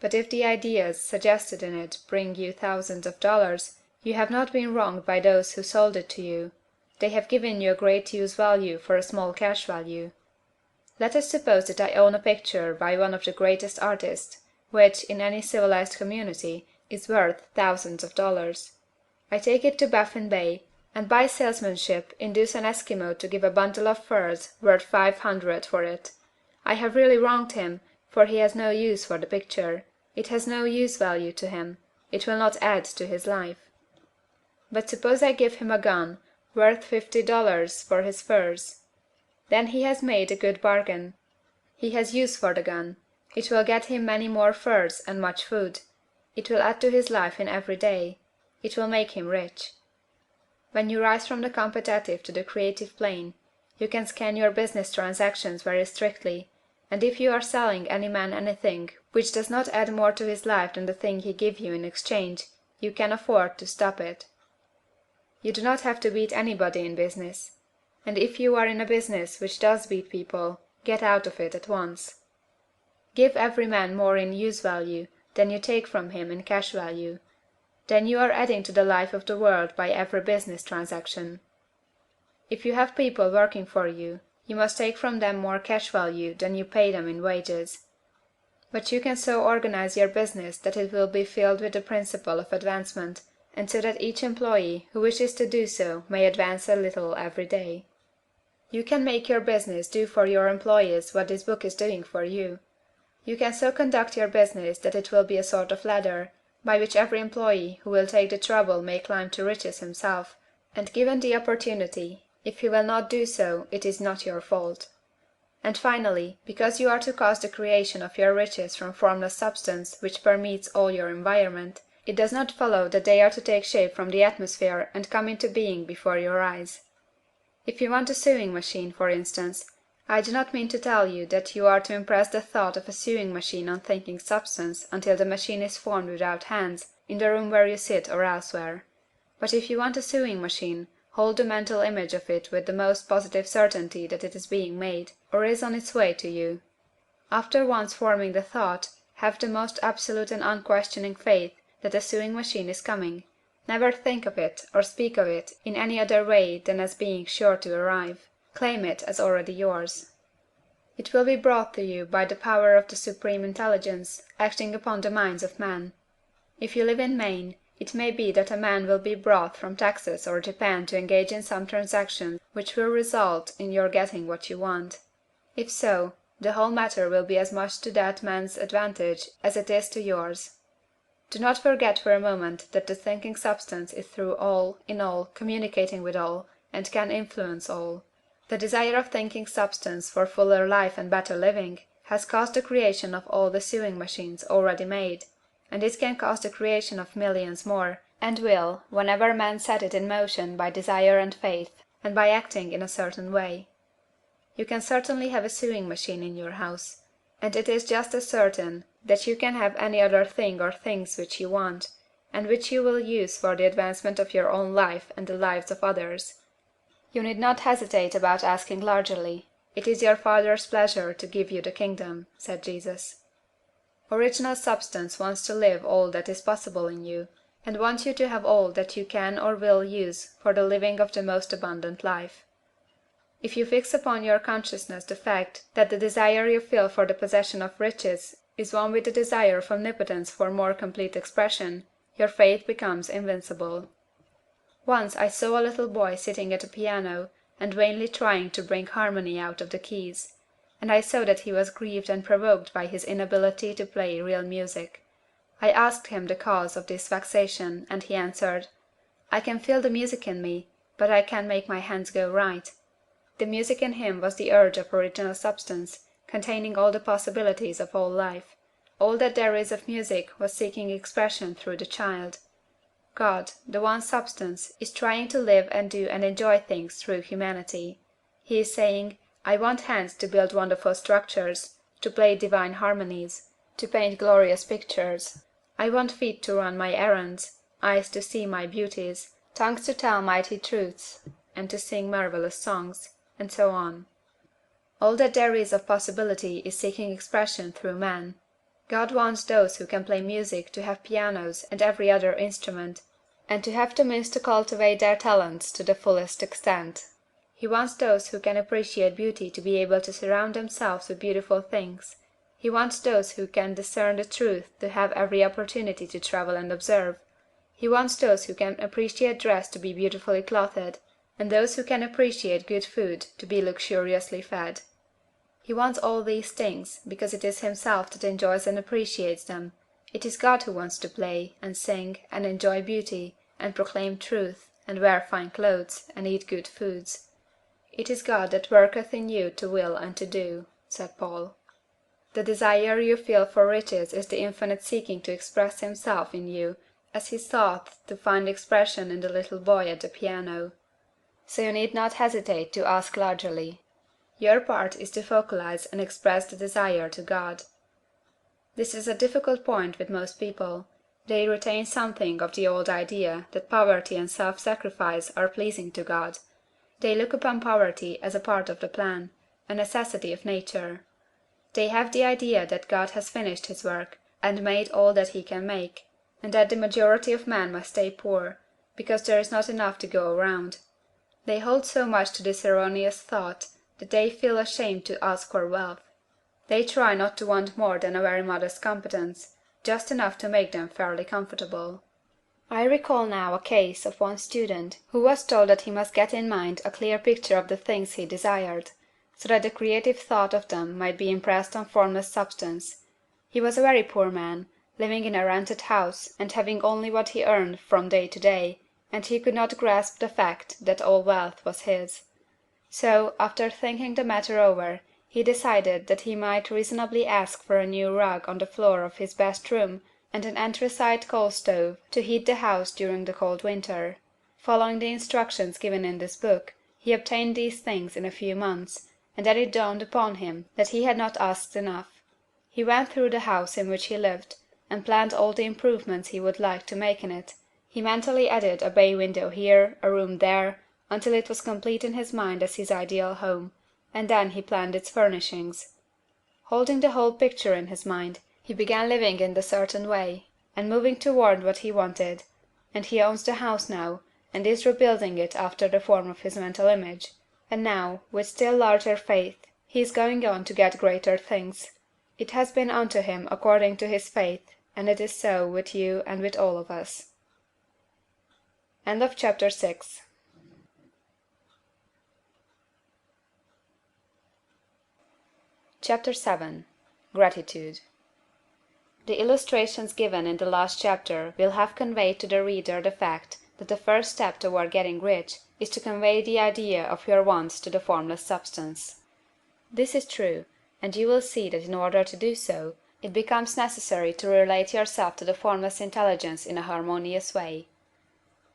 Speaker 1: but if the ideas suggested in it bring you thousands of dollars, you have not been wronged by those who sold it to you. They have given you a great use value for a small cash value. Let us suppose that I own a picture by one of the greatest artists, which, in any civilized community, is worth thousands of dollars. I take it to Baffin Bay, and by salesmanship induce an Eskimo to give a bundle of furs worth $500 for it. I have really wronged him, for he has no use for the picture. It has no use value to him. It will not add to his life. But suppose I give him a gun, worth $50 for his furs. Then he has made a good bargain. He has use for the gun. It will get him many more furs and much food. It will add to his life in every day. It will make him rich. When you rise from the competitive to the creative plane, you can scan your business transactions very strictly, and if you are selling any man anything which does not add more to his life than the thing he gives you in exchange, you can afford to stop it. You do not have to beat anybody in business. And if you are in a business which does beat people, get out of it at once. Give every man more in use value than you take from him in cash value. Then you are adding to the life of the world by every business transaction. If you have people working for you, you must take from them more cash value than you pay them in wages. But you can so organize your business that it will be filled with the principle of advancement, and so that each employee who wishes to do so may advance a little every day. You can make your business do for your employees what this book is doing for you. You can so conduct your business that it will be a sort of ladder, by which every employee who will take the trouble may climb to riches himself, and given the opportunity, if he will not do so, it is not your fault. And finally, because you are to cause the creation of your riches from formless substance which permeates all your environment, it does not follow that they are to take shape from the atmosphere and come into being before your eyes. If you want a sewing machine, for instance, I do not mean to tell you that you are to impress the thought of a sewing machine on thinking substance until the machine is formed without hands, in the room where you sit or elsewhere. But if you want a sewing machine, hold the mental image of it with the most positive certainty that it is being made, or is on its way to you. After once forming the thought, have the most absolute and unquestioning faith that a sewing machine is coming. Never think of it or speak of it in any other way than as being sure to arrive. Claim it as already yours. It will be brought to you by the power of the Supreme Intelligence acting upon the minds of men. If you live in Maine, it may be that a man will be brought from Texas or Japan to engage in some transaction which will result in your getting what you want. If so, the whole matter will be as much to that man's advantage as it is to yours. Do not forget for a moment that the thinking substance is through all, in all, communicating with all, and can influence all. The desire of thinking substance for fuller life and better living has caused the creation of all the sewing machines already made, and it can cause the creation of millions more, and will, whenever men set it in motion by desire and faith, and by acting in a certain way. You can certainly have a sewing machine in your house, and it is just as certain that you can have any other thing or things which you want, and which you will use for the advancement of your own life and the lives of others. You need not hesitate about asking largely. It is your Father's pleasure to give you the kingdom, said Jesus. Original substance wants to live all that is possible in you, and wants you to have all that you can or will use for the living of the most abundant life. If you fix upon your consciousness the fact that the desire you feel for the possession of riches is one with the desire of omnipotence for more complete expression, your faith becomes invincible. Once I saw a little boy sitting at a piano and vainly trying to bring harmony out of the keys, and I saw that he was grieved and provoked by his inability to play real music. I asked him the cause of this vexation, and he answered, "I can feel the music in me, but I can make my hands go right. The music in him was the urge of original substance, containing all the possibilities of all life. All that there is of music was seeking expression through the child. God, the one substance, is trying to live and do and enjoy things through humanity. He is saying, I want hands to build wonderful structures, to play divine harmonies, to paint glorious pictures. I want feet to run my errands, eyes to see my beauties, tongues to tell mighty truths, and to sing marvelous songs, and so on. All that there is of possibility is seeking expression through man. God wants those who can play music to have pianos and every other instrument, and to have the means to cultivate their talents to the fullest extent. He wants those who can appreciate beauty to be able to surround themselves with beautiful things. He wants those who can discern the truth to have every opportunity to travel and observe. He wants those who can appreciate dress to be beautifully clothed, and those who can appreciate good food to be luxuriously fed. He wants all these things, because it is himself that enjoys and appreciates them. It is God who wants to play, and sing, and enjoy beauty, and proclaim truth, and wear fine clothes, and eat good foods. It is God that worketh in you to will and to do, said Paul. The desire you feel for riches is the infinite seeking to express himself in you, as he sought to find expression in the little boy at the piano. So you need not hesitate to ask largely. Your part is to focalize and express the desire to God. This is a difficult point with most people. They retain something of the old idea that poverty and self-sacrifice are pleasing to God. They look upon poverty as a part of the plan, a necessity of nature. They have the idea that God has finished his work, and made all that he can make, and that the majority of men must stay poor, because there is not enough to go around. They hold so much to this erroneous thought that they feel ashamed to ask for wealth. They try not to want more than a very modest competence, just enough to make them fairly comfortable. I recall now a case of one student who was told that he must get in mind a clear picture of the things he desired, so that the creative thought of them might be impressed on formless substance. He was a very poor man, living in a rented house, and having only what he earned from day to day, and he could not grasp the fact that all wealth was his. So, after thinking the matter over, he decided that he might reasonably ask for a new rug on the floor of his best room and an anthracite coal stove to heat the house during the cold winter. Following the instructions given in this book, he obtained these things in a few months, and then it dawned upon him that he had not asked enough. He went through the house in which he lived, and planned all the improvements he would like to make in it. He mentally added a bay window here, a room there, until it was complete in his mind as his ideal home, and then he planned its furnishings. Holding the whole picture in his mind, he began living in the certain way, and moving toward what he wanted, and he owns the house now, and is rebuilding it after the form of his mental image, and now, with still larger faith, he is going on to get greater things. It has been unto him according to his faith, and it is so with you and with all of us. End of chapter 6. Chapter 7. Gratitude. The illustrations given in the last chapter will have conveyed to the reader the fact that the first step toward getting rich is to convey the idea of your wants to the formless substance. This is true, and you will see that in order to do so, it becomes necessary to relate yourself to the formless intelligence in a harmonious way.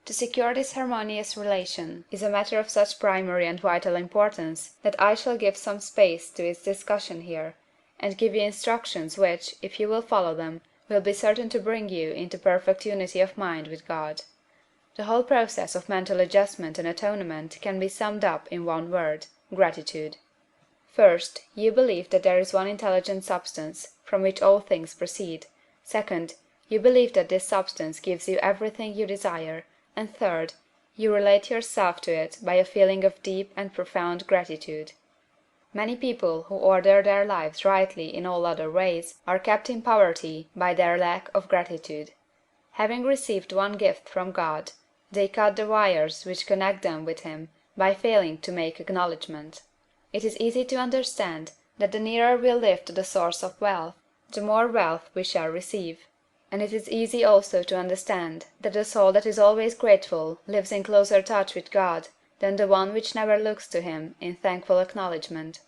Speaker 1: To secure this harmonious relation is a matter of such primary and vital importance that I shall give some space to its discussion here, and give you instructions which, if you will follow them, will be certain to bring you into perfect unity of mind with God. The whole process of mental adjustment and atonement can be summed up in one word: gratitude. First, you believe that there is one intelligent substance, from which all things proceed. Second, you believe that this substance gives you everything you desire. And third, you relate yourself to it by a feeling of deep and profound gratitude. Many people who order their lives rightly in all other ways are kept in poverty by their lack of gratitude. Having received one gift from God, they cut the wires which connect them with him by failing to make acknowledgment. It is easy to understand that the nearer we live to the source of wealth, the more wealth we shall receive. And it is easy also to understand that the soul that is always grateful lives in closer touch with God than the one which never looks to him in thankful acknowledgment.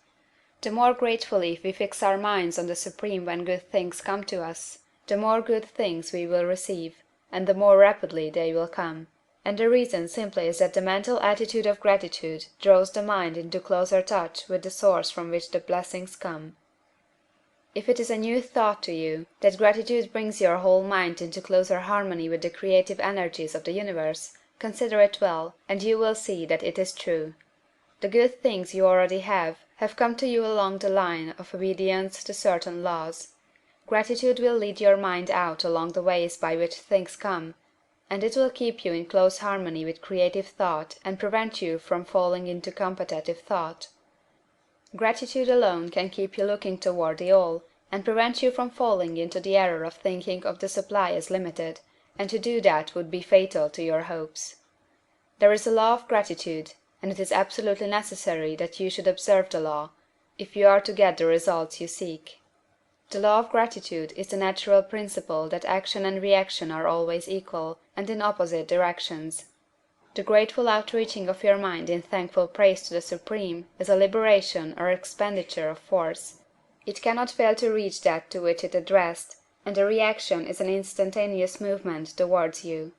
Speaker 1: The more gratefully we fix our minds on the Supreme when good things come to us, the more good things we will receive, and the more rapidly they will come. And the reason simply is that the mental attitude of gratitude draws the mind into closer touch with the source from which the blessings come. If it is a new thought to you that gratitude brings your whole mind into closer harmony with the creative energies of the universe, consider it well, and you will see that it is true. The good things you already have come to you along the line of obedience to certain laws. Gratitude will lead your mind out along the ways by which things come, and it will keep you in close harmony with creative thought and prevent you from falling into competitive thought. Gratitude alone can keep you looking toward the all, and prevent you from falling into the error of thinking of the supply as limited, and to do that would be fatal to your hopes. There is a law of gratitude, and it is absolutely necessary that you should observe the law, if you are to get the results you seek. The law of gratitude is the natural principle that action and reaction are always equal, and in opposite directions. The grateful outreaching of your mind in thankful praise to the Supreme is a liberation or expenditure of force. It cannot fail to reach that to which it addressed, and the reaction is an instantaneous movement towards you.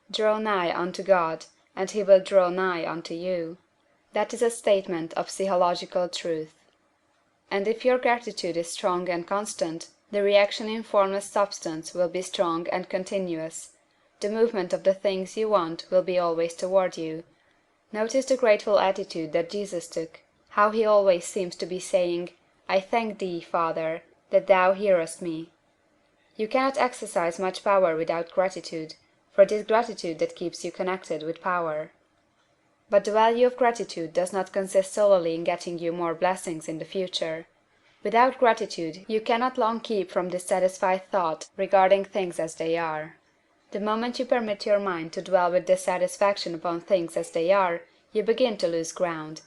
Speaker 1: Draw nigh unto God, and he will draw nigh unto you. That is a statement of psychological truth. And if your gratitude is strong and constant, the reaction in formless substance will be strong and continuous. The movement of the things you want will be always toward you. Notice the grateful attitude that Jesus took, how he always seems to be saying, I thank thee, Father, that thou hearest me. You cannot exercise much power without gratitude, for it is gratitude that keeps you connected with power. But the value of gratitude does not consist solely in getting you more blessings in the future. Without gratitude you cannot long keep from dissatisfied thought regarding things as they are. The moment you permit your mind to dwell with dissatisfaction upon things as they are, you begin to lose ground.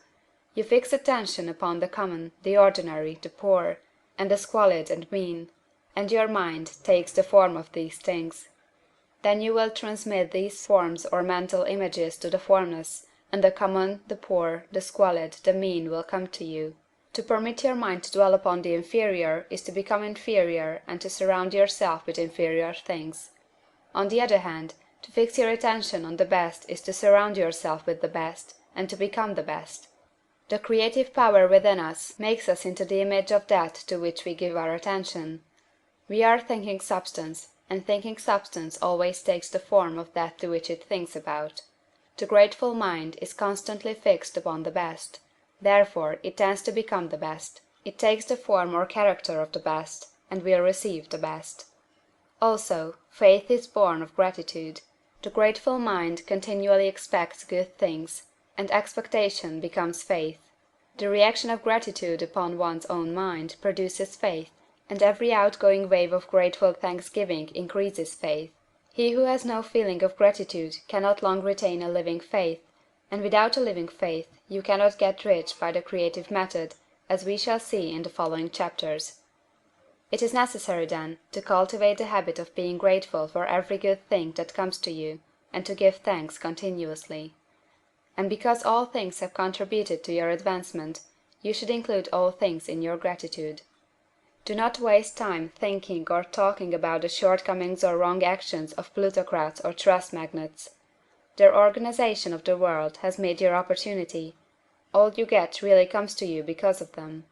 Speaker 1: You fix attention upon the common, the ordinary, the poor, and the squalid and mean, and your mind takes the form of these things. Then you will transmit these forms or mental images to the formless, and the common, the poor, the squalid, the mean will come to you. To permit your mind to dwell upon the inferior is to become inferior and to surround yourself with inferior things. On the other hand, to fix your attention on the best is to surround yourself with the best, and to become the best. The creative power within us makes us into the image of that to which we give our attention. We are thinking substance, and thinking substance always takes the form of that to which it thinks about. The grateful mind is constantly fixed upon the best, therefore it tends to become the best. It takes the form or character of the best, and will receive the best. Also, faith is born of gratitude. The grateful mind continually expects good things, and expectation becomes faith. The reaction of gratitude upon one's own mind produces faith, and every outgoing wave of grateful thanksgiving increases faith. He who has no feeling of gratitude cannot long retain a living faith, and without a living faith you cannot get rich by the creative method, as we shall see in the following chapters. It is necessary, then, to cultivate the habit of being grateful for every good thing that comes to you, and to give thanks continuously. And because all things have contributed to your advancement, you should include all things in your gratitude. Do not waste time thinking or talking about the shortcomings or wrong actions of plutocrats or trust magnates. Their organization of the world has made your opportunity. All you get really comes to you because of them.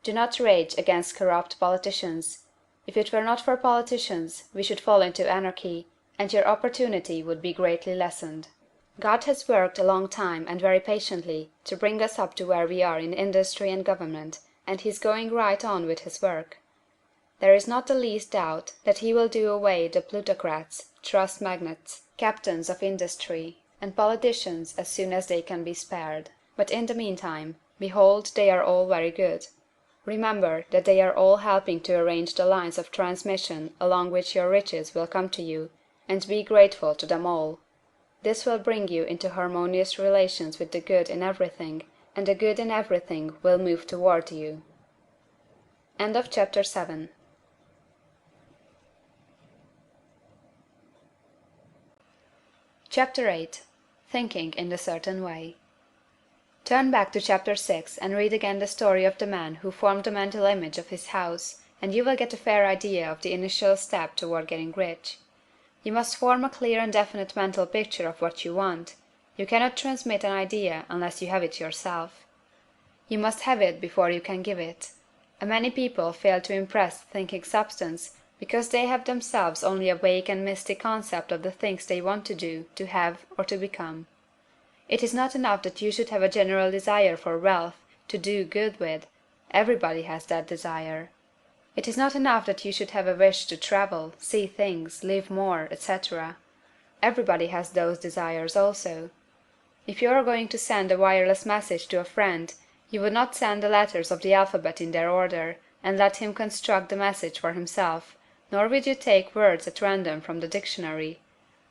Speaker 1: Do not rage against corrupt politicians. If it were not for politicians, we should fall into anarchy, and your opportunity would be greatly lessened. God has worked a long time and very patiently to bring us up to where we are in industry and government, and he is going right on with his work. There is not the least doubt that he will do away the plutocrats, trust magnates, captains of industry, and politicians as soon as they can be spared. But in the meantime, behold, they are all very good. Remember that they are all helping to arrange the lines of transmission along which your riches will come to you, and be grateful to them all. This will bring you into harmonious relations with the good in everything, and the good in everything will move toward you. End of chapter 7. Chapter 8. Thinking in the Certain Way. Turn back to Chapter 6 and read again the story of the man who formed the mental image of his house, and you will get a fair idea of the initial step toward getting rich. You must form a clear and definite mental picture of what you want. You cannot transmit an idea unless you have it yourself. You must have it before you can give it. Many people fail to impress thinking substance because they have themselves only a vague and misty concept of the things they want to do, to have, or to become. It is not enough that you should have a general desire for wealth, to do good with. Everybody has that desire. It is not enough that you should have a wish to travel, see things, live more, etc. Everybody has those desires also. If you are going to send a wireless message to a friend, you would not send the letters of the alphabet in their order, and let him construct the message for himself, nor would you take words at random from the dictionary.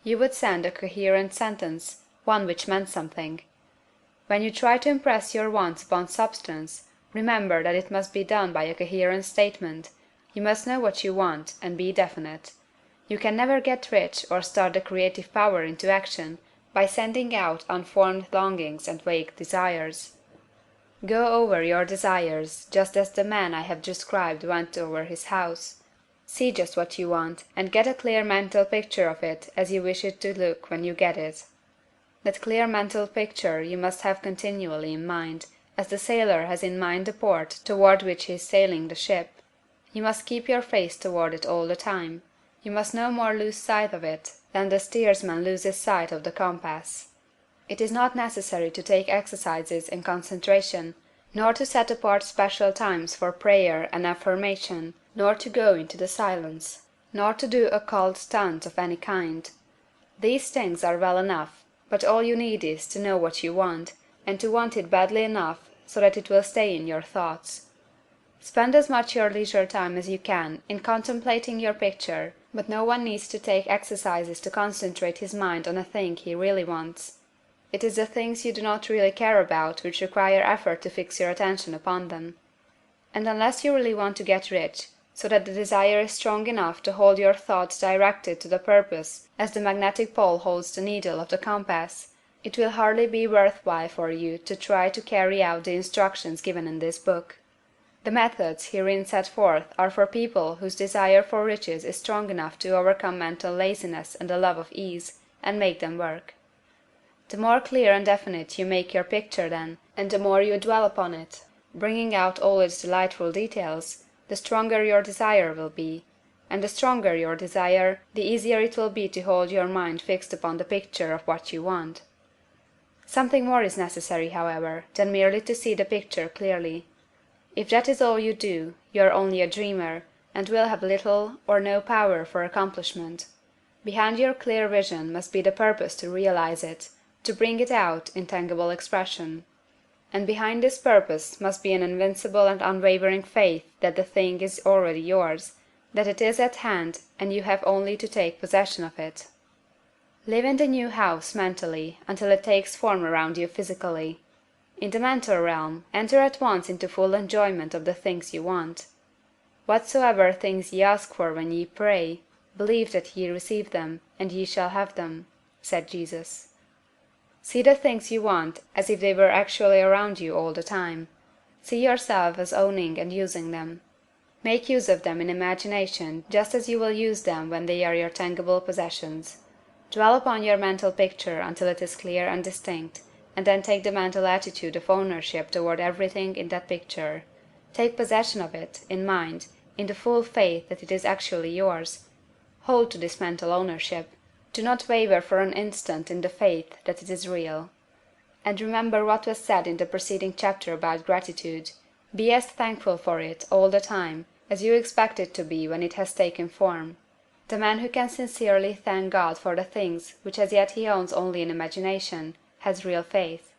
Speaker 1: You would send a coherent sentence, one which meant something. When you try to impress your wants upon substance, remember that it must be done by a coherent statement. You must know what you want, and be definite. You can never get rich or start the creative power into action by sending out unformed longings and vague desires. Go over your desires, just as the man I have described went over his house. See just what you want, and get a clear mental picture of it as you wish it to look when you get it. That clear mental picture you must have continually in mind, as the sailor has in mind the port toward which he is sailing the ship. You must keep your face toward it all the time. You must no more lose sight of it than the steersman loses sight of the compass. It is not necessary to take exercises in concentration, nor to set apart special times for prayer and affirmation, nor to go into the silence, nor to do occult stunts of any kind. These things are well enough, but all you need is to know what you want, and to want it badly enough so that it will stay in your thoughts. Spend as much your leisure time as you can in contemplating your picture, but no one needs to take exercises to concentrate his mind on a thing he really wants. It is the things you do not really care about which require effort to fix your attention upon them. And unless you really want to get rich, so that the desire is strong enough to hold your thoughts directed to the purpose as the magnetic pole holds the needle of the compass, it will hardly be worth while for you to try to carry out the instructions given in this book. The methods herein set forth are for people whose desire for riches is strong enough to overcome mental laziness and the love of ease, and make them work. The more clear and definite you make your picture then, and the more you dwell upon it, bringing out all its delightful details, the stronger your desire will be, and the stronger your desire, the easier it will be to hold your mind fixed upon the picture of what you want. Something more is necessary, however, than merely to see the picture clearly. If that is all you do, you are only a dreamer, and will have little or no power for accomplishment. Behind your clear vision must be the purpose to realize it, to bring it out in tangible expression. And behind this purpose must be an invincible and unwavering faith that the thing is already yours, that it is at hand, and you have only to take possession of it. Live in the new house mentally until it takes form around you physically. In the mental realm, enter at once into full enjoyment of the things you want. Whatsoever things ye ask for when ye pray, believe that ye receive them, and ye shall have them, said Jesus. See the things you want as if they were actually around you all the time. See yourself as owning and using them. Make use of them in imagination just as you will use them when they are your tangible possessions. Dwell upon your mental picture until it is clear and distinct, and then take the mental attitude of ownership toward everything in that picture. Take possession of it, in mind, in the full faith that it is actually yours. Hold to this mental ownership. Do not waver for an instant in the faith that it is real. And remember what was said in the preceding chapter about gratitude. Be as thankful for it all the time as you expect it to be when it has taken form. The man who can sincerely thank God for the things which as yet he owns only in imagination, has real faith.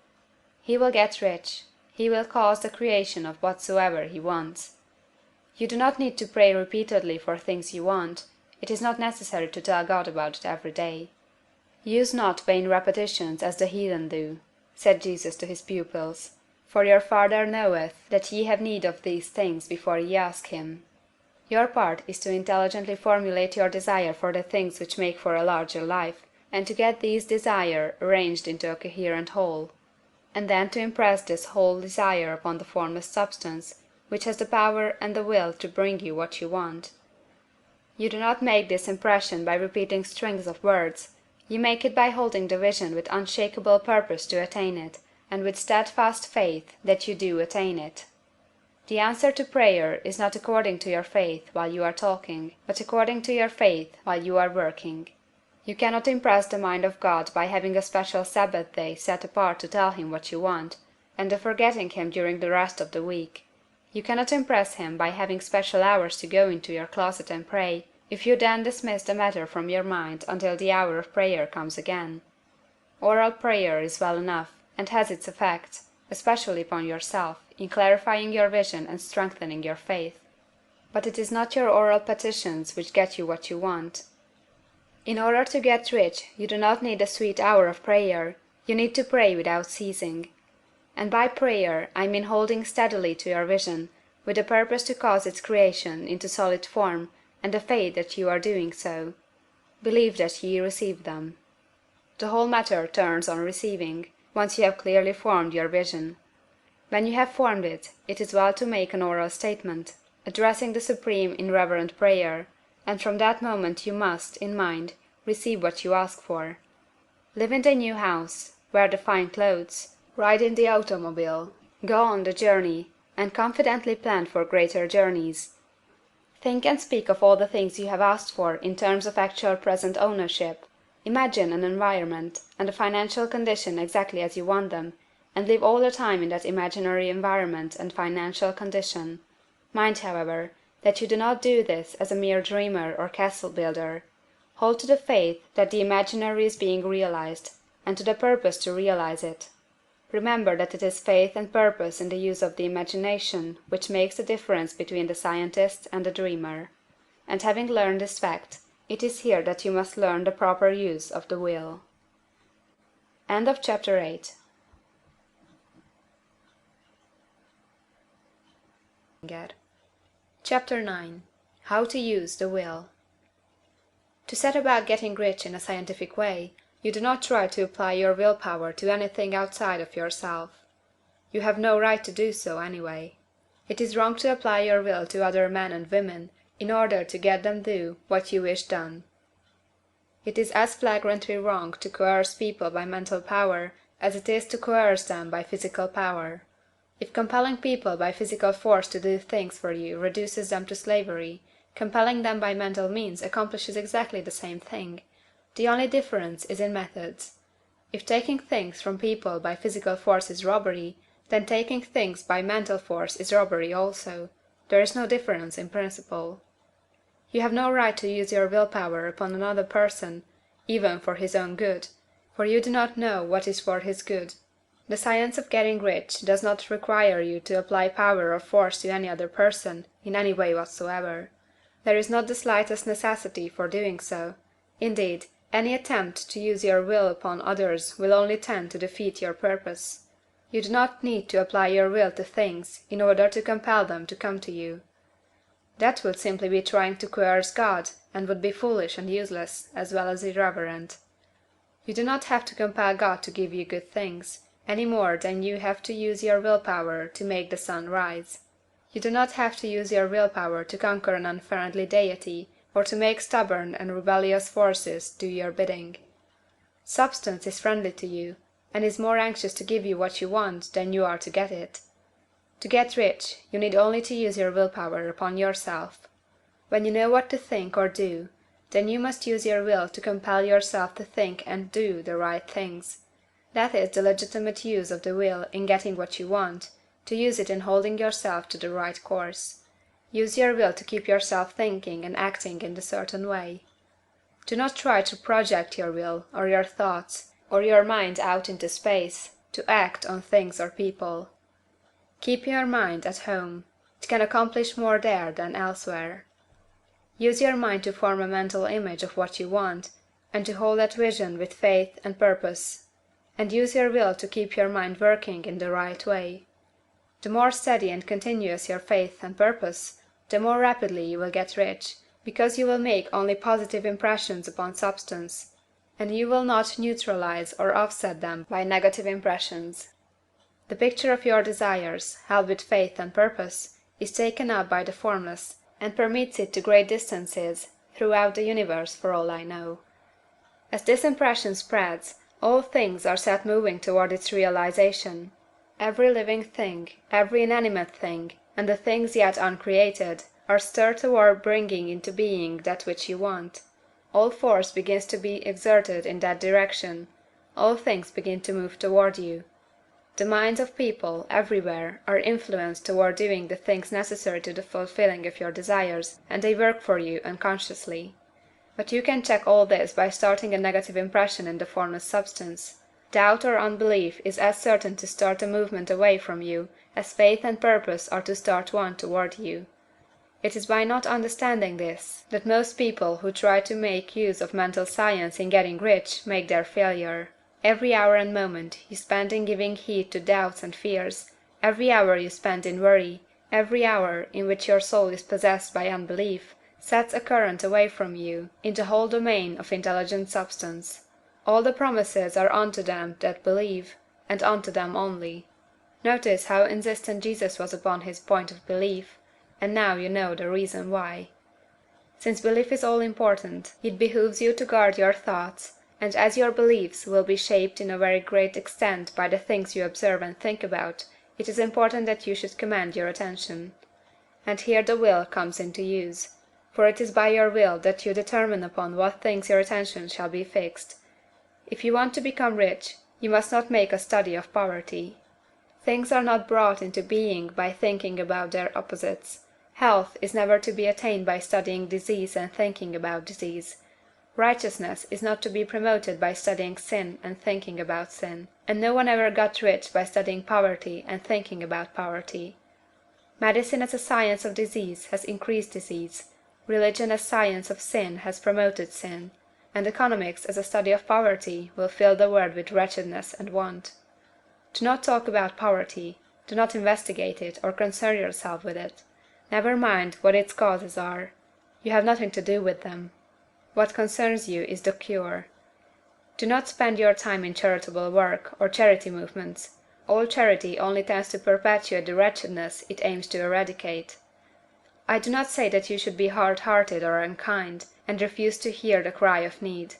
Speaker 1: He will get rich. He will cause the creation of whatsoever he wants. You do not need to pray repeatedly for things you want. It is not necessary to tell God about it every day. Use not vain repetitions as the heathen do, said Jesus to his pupils, for your Father knoweth that ye have need of these things before ye ask him. Your part is to intelligently formulate your desire for the things which make for a larger life, and to get these desire arranged into a coherent whole, and then to impress this whole desire upon the formless substance, which has the power and the will to bring you what you want. You do not make this impression by repeating strings of words, you make it by holding the vision with unshakable purpose to attain it, and with steadfast faith that you do attain it. The answer to prayer is not according to your faith while you are talking, but according to your faith while you are working. You cannot impress the mind of God by having a special Sabbath day set apart to tell him what you want, and of forgetting him during the rest of the week. You cannot impress him by having special hours to go into your closet and pray, if you then dismiss the matter from your mind until the hour of prayer comes again. Oral prayer is well enough, and has its effect, especially upon yourself, in clarifying your vision and strengthening your faith. But it is not your oral petitions which get you what you want. In order to get rich, you do not need a sweet hour of prayer, you need to pray without ceasing. And by prayer I mean holding steadily to your vision, with the purpose to cause its creation into solid form, and the faith that you are doing so. Believe that ye receive them. The whole matter turns on receiving, once you have clearly formed your vision. When you have formed it, it is well to make an oral statement, addressing the Supreme in reverent prayer, and from that moment you must, in mind, receive what you ask for. Live in the new house, wear the fine clothes, ride in the automobile, go on the journey, and confidently plan for greater journeys. Think and speak of all the things you have asked for in terms of actual present ownership. Imagine an environment and a financial condition exactly as you want them, and live all the time in that imaginary environment and financial condition. Mind, however, that you do not do this as a mere dreamer or castle builder. Hold to the faith that the imaginary is being realized, and to the purpose to realize it. Remember that it is faith and purpose in the use of the imagination which makes the difference between the scientist and the dreamer. And having learned this fact, it is here that you must learn the proper use of the will. End of chapter 8. Chapter 9. How to use the will. To set about getting rich in a scientific way, you do not try to apply your willpower to anything outside of yourself. You have no right to do so, anyway. It is wrong to apply your will to other men and women in order to get them do what you wish done. It is as flagrantly wrong to coerce people by mental power as it is to coerce them by physical power. If compelling people by physical force to do things for you reduces them to slavery, compelling them by mental means accomplishes exactly the same thing. The only difference is in methods. If taking things from people by physical force is robbery, then taking things by mental force is robbery also. There is no difference in principle. You have no right to use your willpower upon another person, even for his own good, for you do not know what is for his good. The science of getting rich does not require you to apply power or force to any other person, in any way whatsoever. There is not the slightest necessity for doing so. Indeed, any attempt to use your will upon others will only tend to defeat your purpose. You do not need to apply your will to things in order to compel them to come to you. That would simply be trying to coerce God, and would be foolish and useless, as well as irreverent. You do not have to compel God to give you good things, any more than you have to use your willpower to make the sun rise. You do not have to use your willpower to conquer an unfriendly deity, or to make stubborn and rebellious forces do your bidding. Substance is friendly to you, and is more anxious to give you what you want than you are to get it. To get rich, you need only to use your willpower upon yourself. When you know what to think or do, then you must use your will to compel yourself to think and do the right things. That is the legitimate use of the will in getting what you want, to use it in holding yourself to the right course. Use your will to keep yourself thinking and acting in a certain way. Do not try to project your will, or your thoughts, or your mind out into space, to act on things or people. Keep your mind at home. It can accomplish more there than elsewhere. Use your mind to form a mental image of what you want, and to hold that vision with faith and purpose. And use your will to keep your mind working in the right way. The more steady and continuous your faith and purpose, the more rapidly you will get rich, because you will make only positive impressions upon substance, and you will not neutralize or offset them by negative impressions. The picture of your desires, held with faith and purpose, is taken up by the Formless, and permits it to great distances throughout the universe for all I know. As this impression spreads, all things are set moving toward its realization. Every living thing, every inanimate thing, and the things yet uncreated, are stirred toward bringing into being that which you want. All force begins to be exerted in that direction, all things begin to move toward you. The minds of people, everywhere, are influenced toward doing the things necessary to the fulfilling of your desires, and they work for you unconsciously. But you can check all this by starting a negative impression in the formless substance. Doubt or unbelief is as certain to start a movement away from you as faith and purpose are to start one toward you. It is by not understanding this that most people who try to make use of mental science in getting rich make their failure. Every hour and moment you spend in giving heed to doubts and fears, every hour you spend in worry, every hour in which your soul is possessed by unbelief, sets a current away from you in the whole domain of intelligent substance. All the promises are unto them that believe, and unto them only. Notice how insistent Jesus was upon his point of belief, and now you know the reason why. Since belief is all important, it behooves you to guard your thoughts, and as your beliefs will be shaped in a very great extent by the things you observe and think about, it is important that you should command your attention. And here the will comes into use, for it is by your will that you determine upon what things your attention shall be fixed. If you want to become rich, you must not make a study of poverty. Things are not brought into being by thinking about their opposites. Health is never to be attained by studying disease and thinking about disease. Righteousness is not to be promoted by studying sin and thinking about sin. And no one ever got rich by studying poverty and thinking about poverty. Medicine as a science of disease has increased disease. Religion as science of sin has promoted sin. And economics as a study of poverty will fill the world with wretchedness and want. Do not talk about poverty. Do not investigate it or concern yourself with it. Never mind what its causes are. You have nothing to do with them. What concerns you is the cure. Do not spend your time in charitable work or charity movements. All charity only tends to perpetuate the wretchedness it aims to eradicate. I do not say that you should be hard-hearted or unkind, and refuse to hear the cry of need.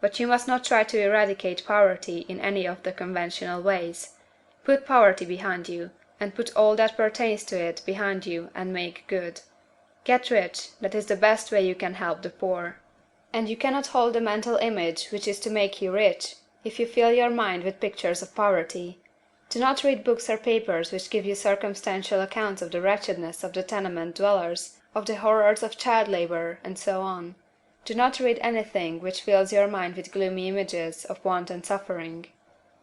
Speaker 1: But you must not try to eradicate poverty in any of the conventional ways. Put poverty behind you, and put all that pertains to it behind you and make good. Get rich, that is the best way you can help the poor. And you cannot hold the mental image which is to make you rich, if you fill your mind with pictures of poverty. Do not read books or papers which give you circumstantial accounts of the wretchedness of the tenement dwellers, of the horrors of child labor, and so on. Do not read anything which fills your mind with gloomy images of want and suffering.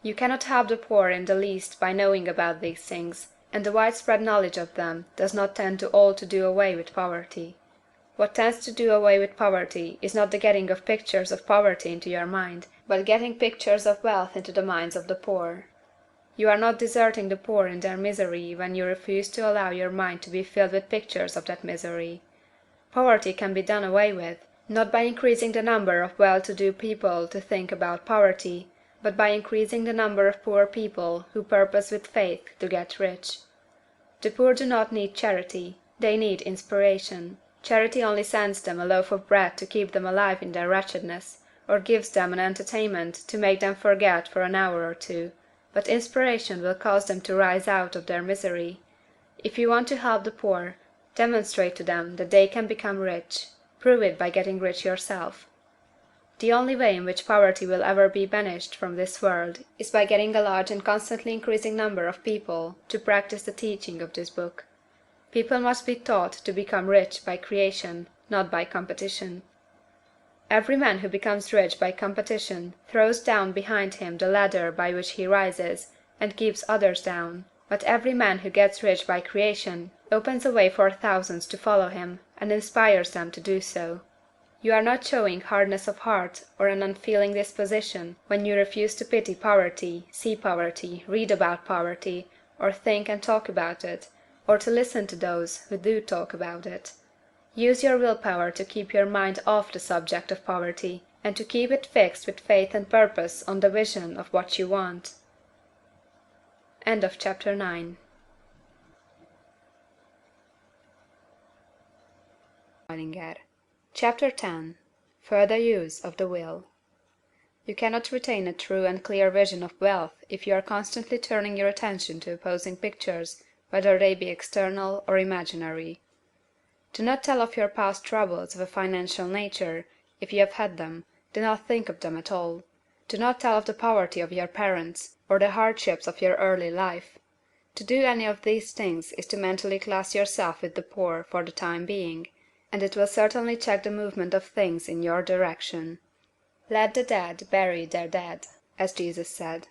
Speaker 1: You cannot help the poor in the least by knowing about these things, and the widespread knowledge of them does not tend at all to do away with poverty. What tends to do away with poverty is not the getting of pictures of poverty into your mind, but getting pictures of wealth into the minds of the poor. You are not deserting the poor in their misery when you refuse to allow your mind to be filled with pictures of that misery. Poverty can be done away with, not by increasing the number of well-to-do people to think about poverty, but by increasing the number of poor people who purpose with faith to get rich. The poor do not need charity, they need inspiration. Charity only sends them a loaf of bread to keep them alive in their wretchedness, or gives them an entertainment to make them forget for an hour or two, but inspiration will cause them to rise out of their misery. If you want to help the poor, demonstrate to them that they can become rich. Prove it by getting rich yourself. The only way in which poverty will ever be banished from this world is by getting a large and constantly increasing number of people to practice the teaching of this book. People must be taught to become rich by creation, not by competition. Every man who becomes rich by competition throws down behind him the ladder by which he rises, and keeps others down. But every man who gets rich by creation opens a way for thousands to follow him, and inspires them to do so. You are not showing hardness of heart or an unfeeling disposition when you refuse to pity poverty, see poverty, read about poverty, or think and talk about it, or to listen to those who do talk about it. Use your will power to keep your mind off the subject of poverty, and to keep it fixed with faith and purpose on the vision of what you want. Chapter 9. Chapter 10. Further Use of the Will. You cannot retain a true and clear vision of wealth if you are constantly turning your attention to opposing pictures, whether they be external or imaginary. Do not tell of your past troubles of a financial nature; if you have had them, do not think of them at all. Do not tell of the poverty of your parents, or the hardships of your early life. To do any of these things is to mentally class yourself with the poor for the time being, and it will certainly check the movement of things in your direction. Let the dead bury their dead, as Jesus said.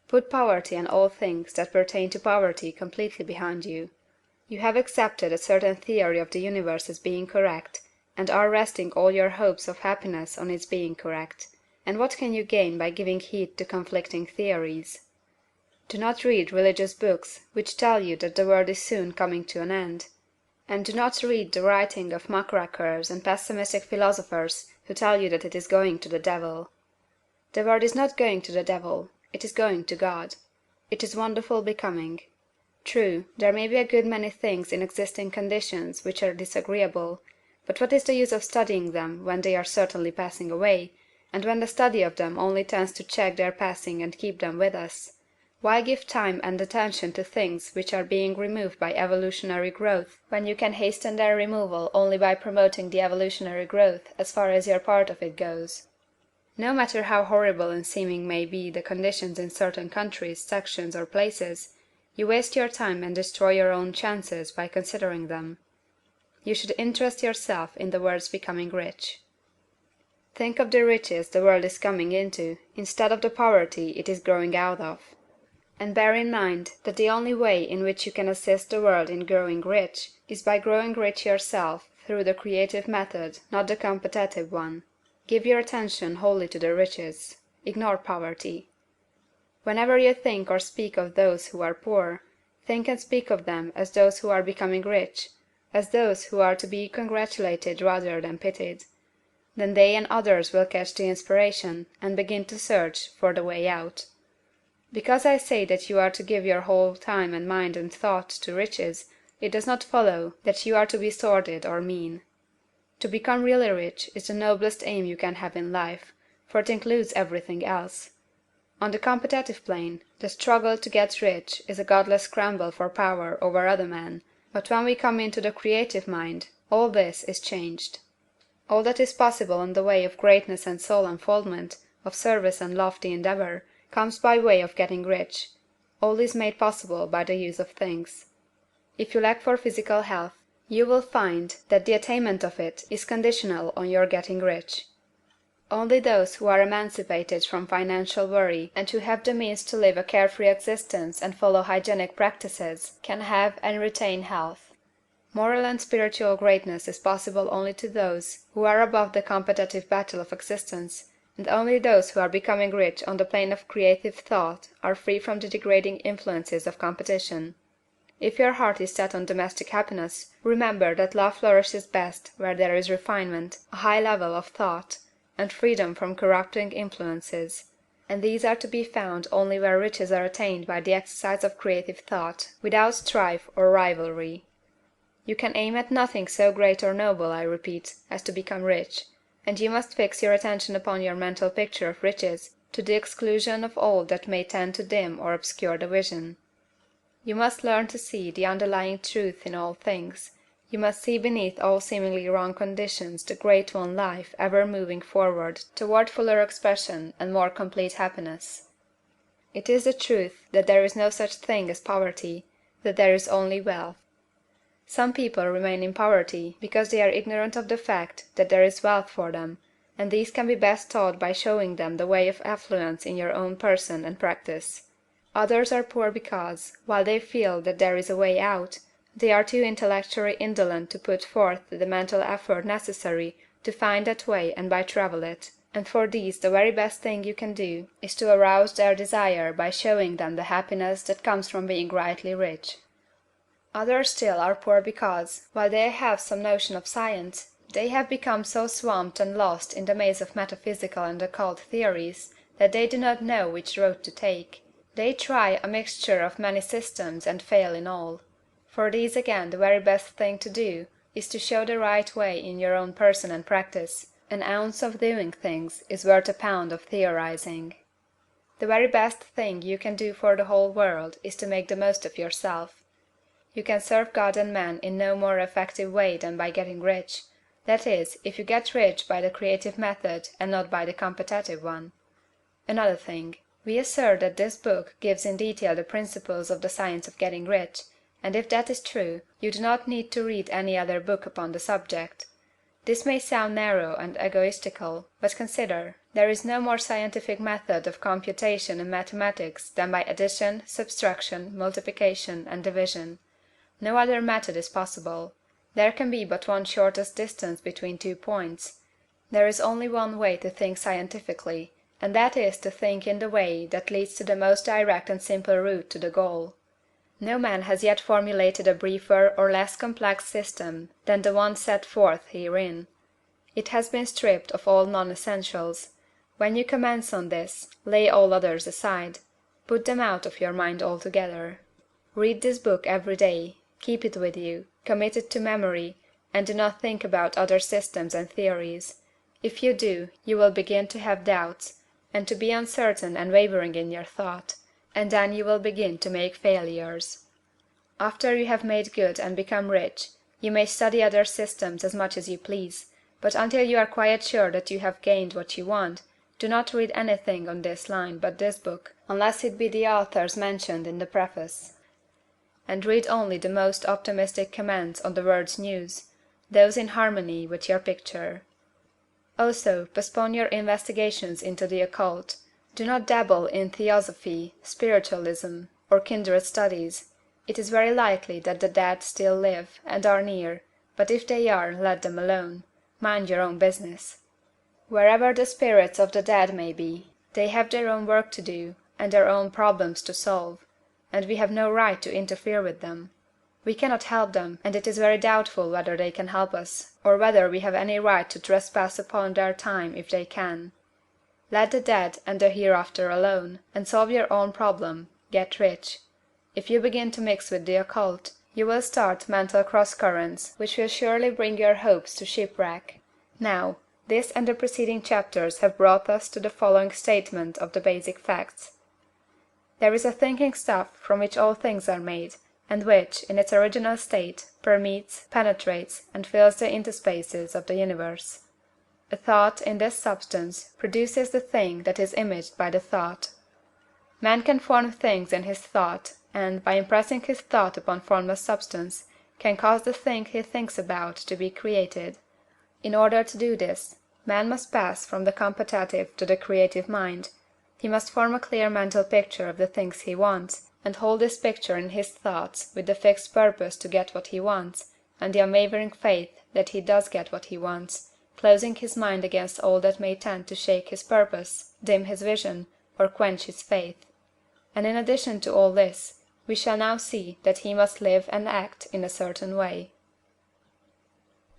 Speaker 1: Put poverty and all things that pertain to poverty completely behind you. You have accepted a certain theory of the universe as being correct, and are resting all your hopes of happiness on its being correct, and what can you gain by giving heed to conflicting theories? Do not read religious books which tell you that the world is soon coming to an end, and do not read the writing of muckrakers and pessimistic philosophers who tell you that it is going to the devil. The world is not going to the devil, it is going to God. It is wonderful becoming. True, there may be a good many things in existing conditions which are disagreeable, but what is the use of studying them when they are certainly passing away, and when the study of them only tends to check their passing and keep them with us? Why give time and attention to things which are being removed by evolutionary growth, when you can hasten their removal only by promoting the evolutionary growth as far as your part of it goes? No matter how horrible in seeming may be the conditions in certain countries, sections, or places, you waste your time and destroy your own chances by considering them. You should interest yourself in the world's becoming rich. Think of the riches the world is coming into, instead of the poverty it is growing out of. And bear in mind that the only way in which you can assist the world in growing rich is by growing rich yourself through the creative method, not the competitive one. Give your attention wholly to the riches. Ignore poverty. Whenever you think or speak of those who are poor, think and speak of them as those who are becoming rich, as those who are to be congratulated rather than pitied. Then they and others will catch the inspiration and begin to search for the way out. Because I say that you are to give your whole time and mind and thought to riches, it does not follow that you are to be sordid or mean. To become really rich is the noblest aim you can have in life, for it includes everything else. On the competitive plane, the struggle to get rich is a godless scramble for power over other men, but when we come into the creative mind, all this is changed. All that is possible in the way of greatness and soul unfoldment, of service and lofty endeavor, comes by way of getting rich. All is made possible by the use of things. If you lack for physical health, you will find that the attainment of it is conditional on your getting rich. Only those who are emancipated from financial worry and who have the means to live a carefree existence and follow hygienic practices can have and retain health. Moral and spiritual greatness is possible only to those who are above the competitive battle of existence, and only those who are becoming rich on the plane of creative thought are free from the degrading influences of competition. If your heart is set on domestic happiness, remember that love flourishes best where there is refinement, a high level of thought, and freedom from corrupting influences, and these are to be found only where riches are attained by the exercise of creative thought, without strife or rivalry. You can aim at nothing so great or noble, I repeat, as to become rich, and you must fix your attention upon your mental picture of riches, to the exclusion of all that may tend to dim or obscure the vision. You must learn to see the underlying truth in all things. You must see beneath all seemingly wrong conditions the great one life ever moving forward toward fuller expression and more complete happiness. It is the truth that there is no such thing as poverty, that there is only wealth. Some people remain in poverty because they are ignorant of the fact that there is wealth for them, and these can be best taught by showing them the way of affluence in your own person and practice. Others are poor because, while they feel that there is a way out, they are too intellectually indolent to put forth the mental effort necessary to find that way and by travel it, and for these the very best thing you can do is to arouse their desire by showing them the happiness that comes from being rightly rich. Others still are poor because, while they have some notion of science, They have become so swamped and lost in the maze of metaphysical and occult theories that they do not know which road to take. They try a mixture of many systems and fail in all. For these again the very best thing to do is to show the right way in your own person and practice. An ounce of doing things is worth a pound of theorizing. The very best thing you can do for the whole world is to make the most of yourself. You can serve God and man in no more effective way than by getting rich. That is, if you get rich by the creative method and not by the competitive one. Another thing. We assert that this book gives in detail the principles of the science of getting rich, and if that is true, you do not need to read any other book upon the subject. This may sound narrow and egoistical, but consider, there is no more scientific method of computation in mathematics than by addition, subtraction, multiplication, and division. No other method is possible. There can be but one shortest distance between 2 points. There is only one way to think scientifically, and that is to think in the way that leads to the most direct and simple route to the goal. No man has yet formulated a briefer or less complex system than the one set forth herein. It has been stripped of all non-essentials. When you commence on this, lay all others aside. Put them out of your mind altogether. Read this book every day, keep it with you, commit it to memory, and do not think about other systems and theories. If you do, you will begin to have doubts, and to be uncertain and wavering in your thought, and then you will begin to make failures. After you have made good and become rich, you may study other systems as much as you please, but until you are quite sure that you have gained what you want, do not read anything on this line but this book, unless it be the authors mentioned in the preface. And read only the most optimistic comments on the world's news, those in harmony with your picture. Also, postpone your investigations into the occult. Do not dabble in theosophy, spiritualism, or kindred studies. It is very likely that the dead still live, and are near, but if they are, let them alone. Mind your own business. Wherever the spirits of the dead may be, they have their own work to do, and their own problems to solve, and we have no right to interfere with them. We cannot help them, and it is very doubtful whether they can help us, or whether we have any right to trespass upon their time if they can. Let the dead and the hereafter alone, and solve your own problem, get rich. If you begin to mix with the occult, you will start mental cross-currents which will surely bring your hopes to shipwreck. Now, this and the preceding chapters have brought us to the following statement of the basic facts. There is a thinking stuff from which all things are made, and which, in its original state, permeates, penetrates, and fills the interspaces of the universe. A thought, in this substance, produces the thing that is imaged by the thought. Man can form things in his thought, and, by impressing his thought upon formless substance, can cause the thing he thinks about to be created. In order to do this, man must pass from the competitive to the creative mind. He must form a clear mental picture of the things he wants, and hold this picture in his thoughts with the fixed purpose to get what he wants, and the unwavering faith that he does get what he wants, closing his mind against all that may tend to shake his purpose, dim his vision, or quench his faith. And in addition to all this, we shall now see that he must live and act in a certain way.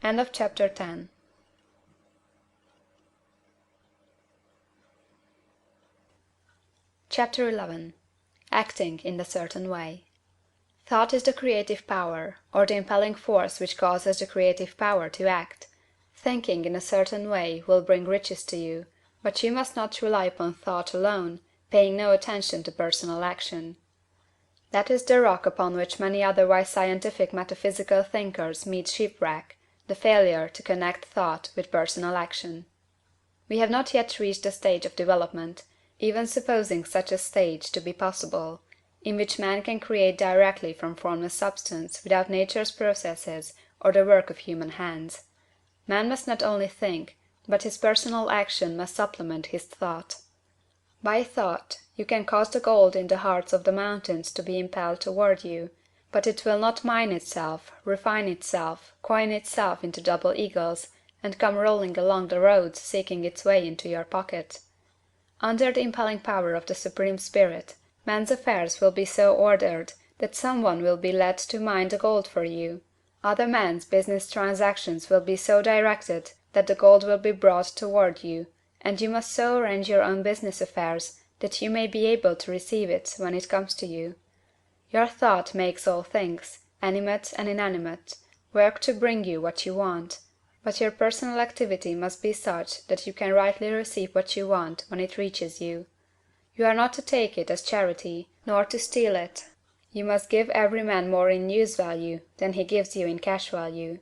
Speaker 1: End of chapter 10. Chapter 11. Acting in a certain way. Thought is the creative power, or the impelling force which causes the creative power to act. Thinking in a certain way will bring riches to you, but you must not rely upon thought alone, paying no attention to personal action. That is the rock upon which many otherwise scientific metaphysical thinkers meet shipwreck, the failure to connect thought with personal action. We have not yet reached the stage of development, even supposing such a stage to be possible, in which man can create directly from formless substance without nature's processes or the work of human hands. Man must not only think, but his personal action must supplement his thought. By thought, you can cause the gold in the hearts of the mountains to be impelled toward you, but it will not mine itself, refine itself, coin itself into double eagles, and come rolling along the roads seeking its way into your pocket. Under the impelling power of the Supreme Spirit, man's affairs will be so ordered that some one will be led to mine the gold for you. Other men's business transactions will be so directed that the gold will be brought toward you, and you must so arrange your own business affairs that you may be able to receive it when it comes to you. Your thought makes all things, animate and inanimate, work to bring you what you want, but your personal activity must be such that you can rightly receive what you want when it reaches you. You are not to take it as charity, nor to steal it. You must give every man more in use value than he gives you in cash value.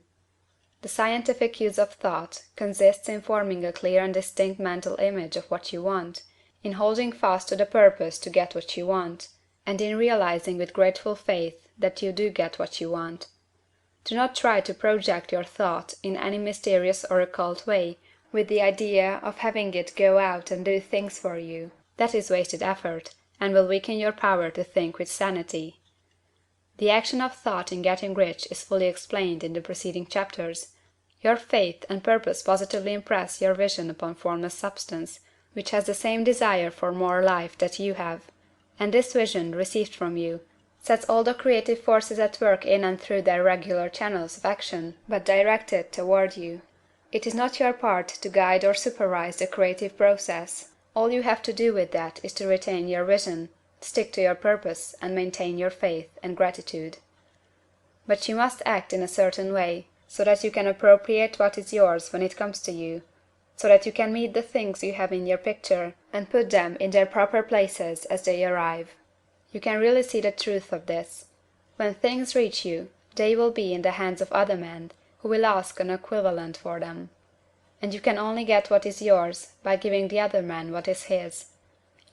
Speaker 1: The scientific use of thought consists in forming a clear and distinct mental image of what you want, in holding fast to the purpose to get what you want, and in realizing with grateful faith that you do get what you want. Do not try to project your thought in any mysterious or occult way, with the idea of having it go out and do things for you. That is wasted effort, and will weaken your power to think with sanity. The action of thought in getting rich is fully explained in the preceding chapters. Your faith and purpose positively impress your vision upon formless substance, which has the same desire for more life that you have; and this vision, received from you, sets all the creative forces at work in and through their regular channels of action, but directed toward you. It is not your part to guide or supervise the creative process. All you have to do with that is to retain your vision, stick to your purpose, and maintain your faith and gratitude. But you must act in a certain way, so that you can appropriate what is yours when it comes to you, so that you can meet the things you have in your picture, and put them in their proper places as they arrive. You can really see the truth of this. When things reach you, they will be in the hands of other men, who will ask an equivalent for them. And you can only get what is yours by giving the other man what is his.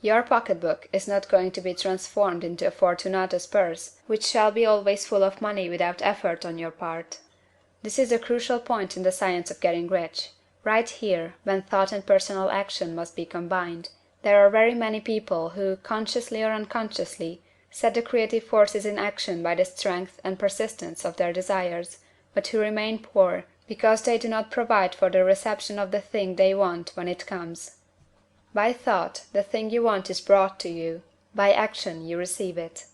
Speaker 1: Your pocketbook is not going to be transformed into a Fortunatus purse, which shall be always full of money without effort on your part. This is a crucial point in the science of getting rich. Right here, when thought and personal action must be combined, there are very many people who, consciously or unconsciously, set the creative forces in action by the strength and persistence of their desires, but who remain poor because they do not provide for the reception of the thing they want when it comes. By thought, the thing you want is brought to you; by action, you receive it.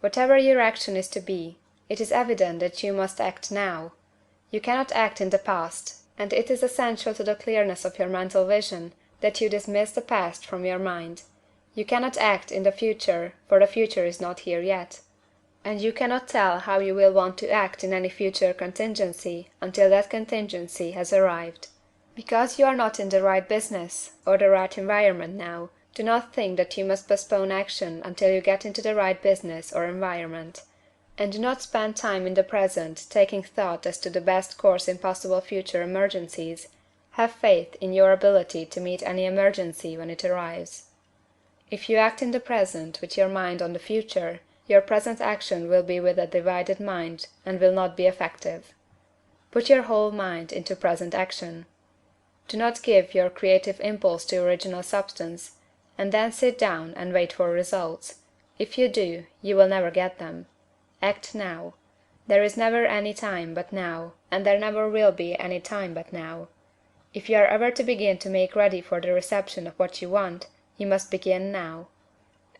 Speaker 1: Whatever your action is to be, it is evident that you must act now. You cannot act in the past, and it is essential to the clearness of your mental vision that you dismiss the past from your mind. You cannot act in the future, for the future is not here yet. And you cannot tell how you will want to act in any future contingency until that contingency has arrived. Because you are not in the right business or the right environment now, do not think that you must postpone action until you get into the right business or environment. And do not spend time in the present taking thought as to the best course in possible future emergencies. Have faith in your ability to meet any emergency when it arrives. If you act in the present with your mind on the future, your present action will be with a divided mind and will not be effective. Put your whole mind into present action. Do not give your creative impulse to original substance, and then sit down and wait for results. If you do, you will never get them. Act now. There is never any time but now, and there never will be any time but now. If you are ever to begin to make ready for the reception of what you want, you must begin now.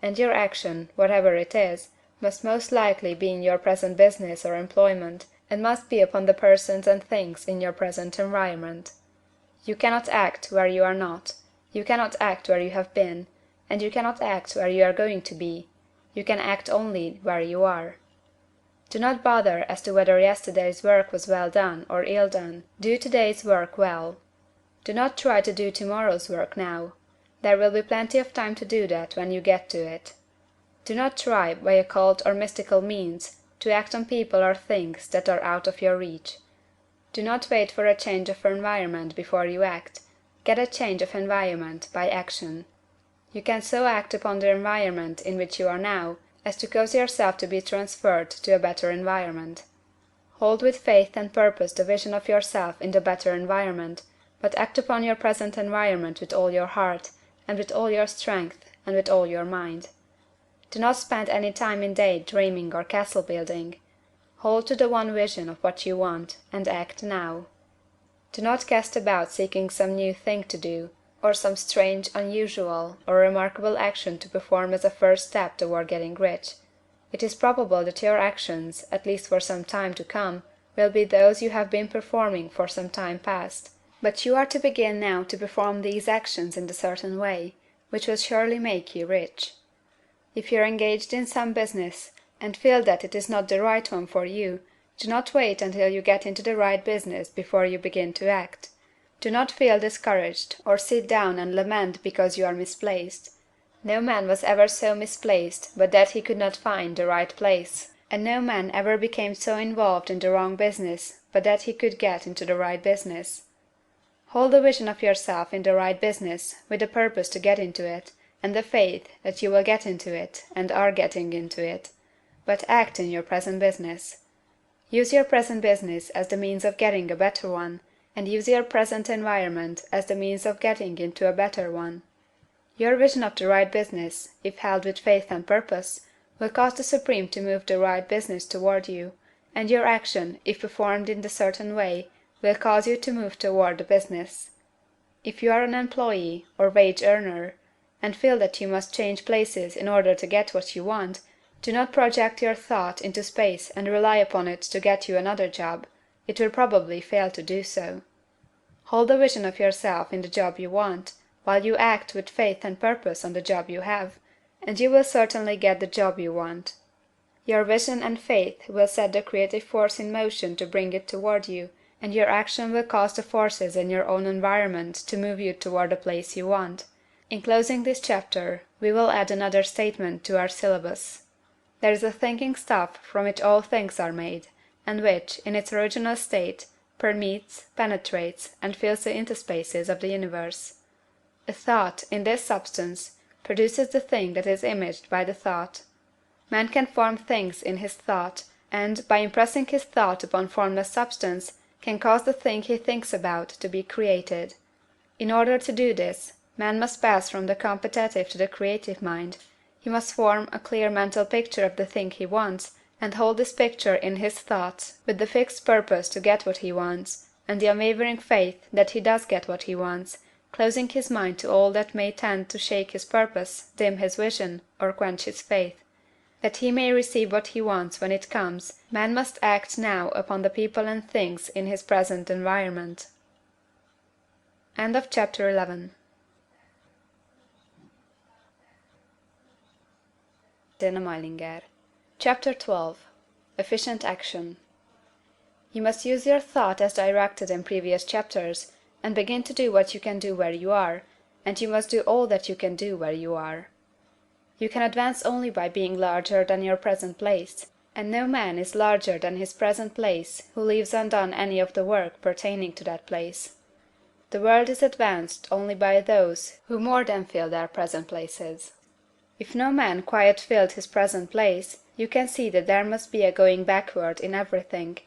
Speaker 1: And your action, whatever it is, must most likely be in your present business or employment, and must be upon the persons and things in your present environment. You cannot act where you are not, you cannot act where you have been, and you cannot act where you are going to be. You can act only where you are. Do not bother as to whether yesterday's work was well done or ill done. Do today's work well. Do not try to do tomorrow's work now. There will be plenty of time to do that when you get to it. Do not try, by occult or mystical means, to act on people or things that are out of your reach. Do not wait for a change of environment before you act. Get a change of environment by action. You can so act upon the environment in which you are now as to cause yourself to be transferred to a better environment. Hold with faith and purpose the vision of yourself in the better environment, but act upon your present environment with all your heart, and with all your strength, and with all your mind. Do not spend any time in day dreaming or castle building. Hold to the one vision of what you want, and act now. Do not cast about seeking some new thing to do, or some strange, unusual, or remarkable action to perform as a first step toward getting rich. It is probable that your actions, at least for some time to come, will be those you have been performing for some time past. But you are to begin now to perform these actions in a certain way, which will surely make you rich. If you are engaged in some business, and feel that it is not the right one for you, do not wait until you get into the right business before you begin to act. Do not feel discouraged, or sit down and lament because you are misplaced. No man was ever so misplaced but that he could not find the right place, and no man ever became so involved in the wrong business but that he could get into the right business. Hold the vision of yourself in the right business, with the purpose to get into it, and the faith that you will get into it, and are getting into it. But act in your present business. Use your present business as the means of getting a better one, and use your present environment as the means of getting into a better one. Your vision of the right business, if held with faith and purpose, will cause the Supreme to move the right business toward you, and your action, if performed in the certain way, will cause you to move toward the business. If you are an employee, or wage earner, and feel that you must change places in order to get what you want, do not project your thought into space and rely upon it to get you another job. It will probably fail to do so. Hold the vision of yourself in the job you want, while you act with faith and purpose on the job you have, and you will certainly get the job you want. Your vision and faith will set the creative force in motion to bring it toward you, and your action will cause the forces in your own environment to move you toward the place you want. In closing this chapter, we will add another statement to our syllabus. There is a thinking stuff from which all things are made, and which, in its original state, permeates, penetrates, and fills the interspaces of the universe. A thought, in this substance, produces the thing that is imaged by the thought. Man can form things in his thought, and, by impressing his thought upon formless substance, can cause the thing he thinks about to be created. In order to do this, man must pass from the competitive to the creative mind. He must form a clear mental picture of the thing he wants, and hold this picture in his thoughts, with the fixed purpose to get what he wants, and the unwavering faith that he does get what he wants, closing his mind to all that may tend to shake his purpose, dim his vision, or quench his faith. That he may receive what he wants when it comes, man must act now upon the people and things in his present environment. End of chapter 11. Tina Meilinger. Chapter 12. Efficient Action. You must use your thought as directed in previous chapters, and begin to do what you can do where you are, and you must do all that you can do where you are. You can advance only by being larger than your present place, and no man is larger than his present place who leaves undone any of the work pertaining to that place. The world is advanced only by those who more than fill their present places. If no man quite filled his present place, you can see that there must be a going backward in everything.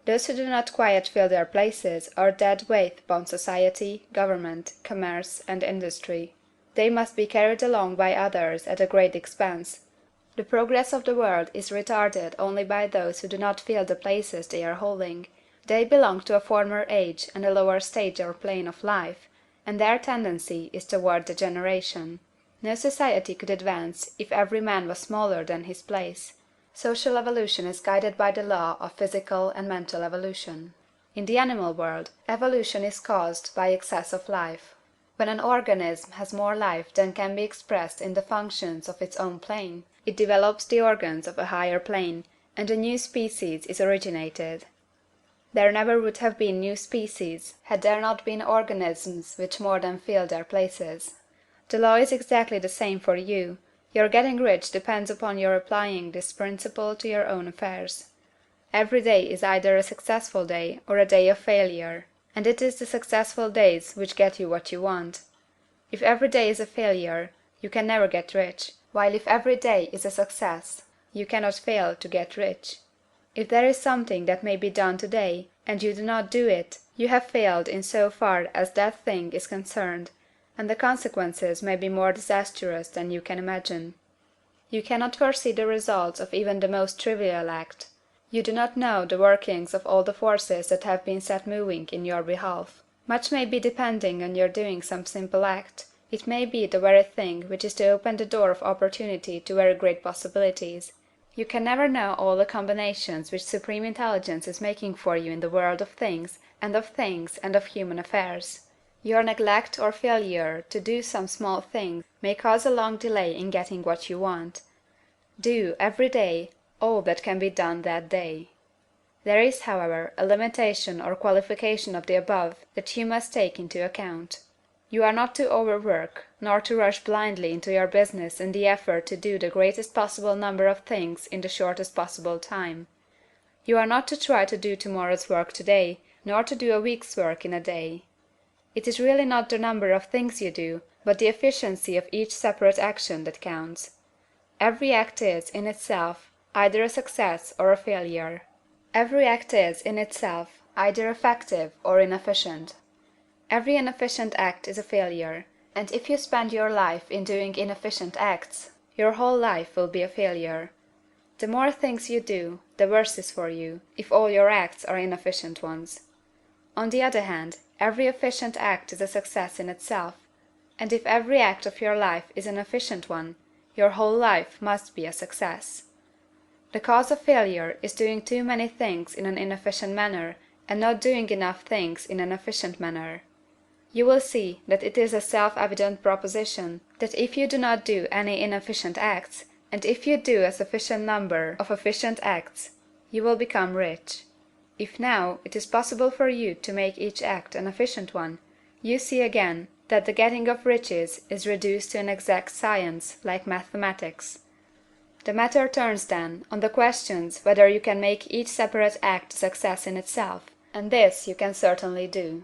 Speaker 1: Those who do not quite fill their places are dead weight upon society, government, commerce, and industry. They must be carried along by others at a great expense. The progress of the world is retarded only by those who do not fill the places they are holding. They belong to a former age and a lower stage or plane of life, and their tendency is toward degeneration. No society could advance if every man was smaller than his place. Social evolution is guided by the law of physical and mental evolution. In the animal world, evolution is caused by excess of life. When an organism has more life than can be expressed in the functions of its own plane, it develops the organs of a higher plane, and a new species is originated. There never would have been new species had there not been organisms which more than filled their places. The law is exactly the same for you. Your getting rich depends upon your applying this principle to your own affairs. Every day is either a successful day or a day of failure, and it is the successful days which get you what you want. If every day is a failure, you can never get rich, while if every day is a success, you cannot fail to get rich. If there is something that may be done today, and you do not do it, you have failed in so far as that thing is concerned, and the consequences may be more disastrous than you can imagine. You cannot foresee the results of even the most trivial act. You do not know the workings of all the forces that have been set moving in your behalf. Much may be depending on your doing some simple act. It may be the very thing which is to open the door of opportunity to very great possibilities. You can never know all the combinations which Supreme Intelligence is making for you in the world of things and of human affairs. Your neglect or failure to do some small thing may cause a long delay in getting what you want. Do, every day, all that can be done that day. There is, however, a limitation or qualification of the above that you must take into account. You are not to overwork, nor to rush blindly into your business in the effort to do the greatest possible number of things in the shortest possible time. You are not to try to do tomorrow's work today, nor to do a week's work in a day. It is really not the number of things you do, but the efficiency of each separate action that counts. Every act is, in itself, either a success or a failure. Every act is, in itself, either effective or inefficient. Every inefficient act is a failure, and if you spend your life in doing inefficient acts, your whole life will be a failure. The more things you do, the worse is for you, if all your acts are inefficient ones. On the other hand, every efficient act is a success in itself, and if every act of your life is an efficient one, your whole life must be a success. The cause of failure is doing too many things in an inefficient manner, and not doing enough things in an efficient manner. You will see that it is a self-evident proposition that if you do not do any inefficient acts, and if you do a sufficient number of efficient acts, you will become rich. If now it is possible for you to make each act an efficient one, you see again that the getting of riches is reduced to an exact science, like mathematics. The matter turns, then, on the questions whether you can make each separate act a success in itself, and this you can certainly do.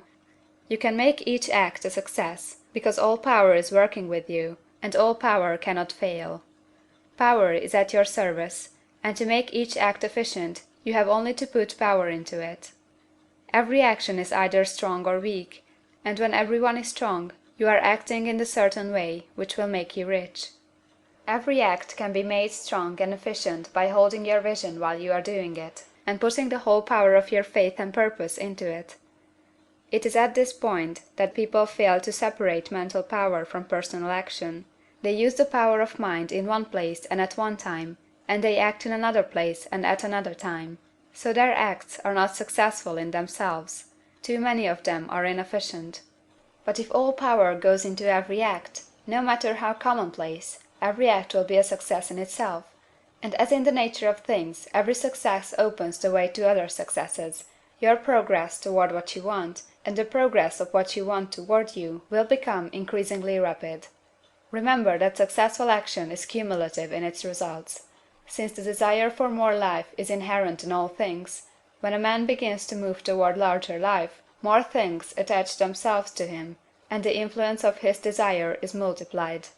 Speaker 1: You can make each act a success, because all power is working with you, and all power cannot fail. Power is at your service, and to make each act efficient, you have only to put power into it. Every action is either strong or weak, and when every one is strong, you are acting in the certain way which will make you rich. Every act can be made strong and efficient by holding your vision while you are doing it, and putting the whole power of your faith and purpose into it. It is at this point that people fail to separate mental power from personal action. They use the power of mind in one place and at one time, and they act in another place and at another time. So their acts are not successful in themselves. Too many of them are inefficient. But if all power goes into every act, no matter how commonplace, every act will be a success in itself. And as in the nature of things every success opens the way to other successes, your progress toward what you want, and the progress of what you want toward you, will become increasingly rapid. Remember that successful action is cumulative in its results. Since the desire for more life is inherent in all things, when a man begins to move toward larger life, more things attach themselves to him, and the influence of his desire is multiplied.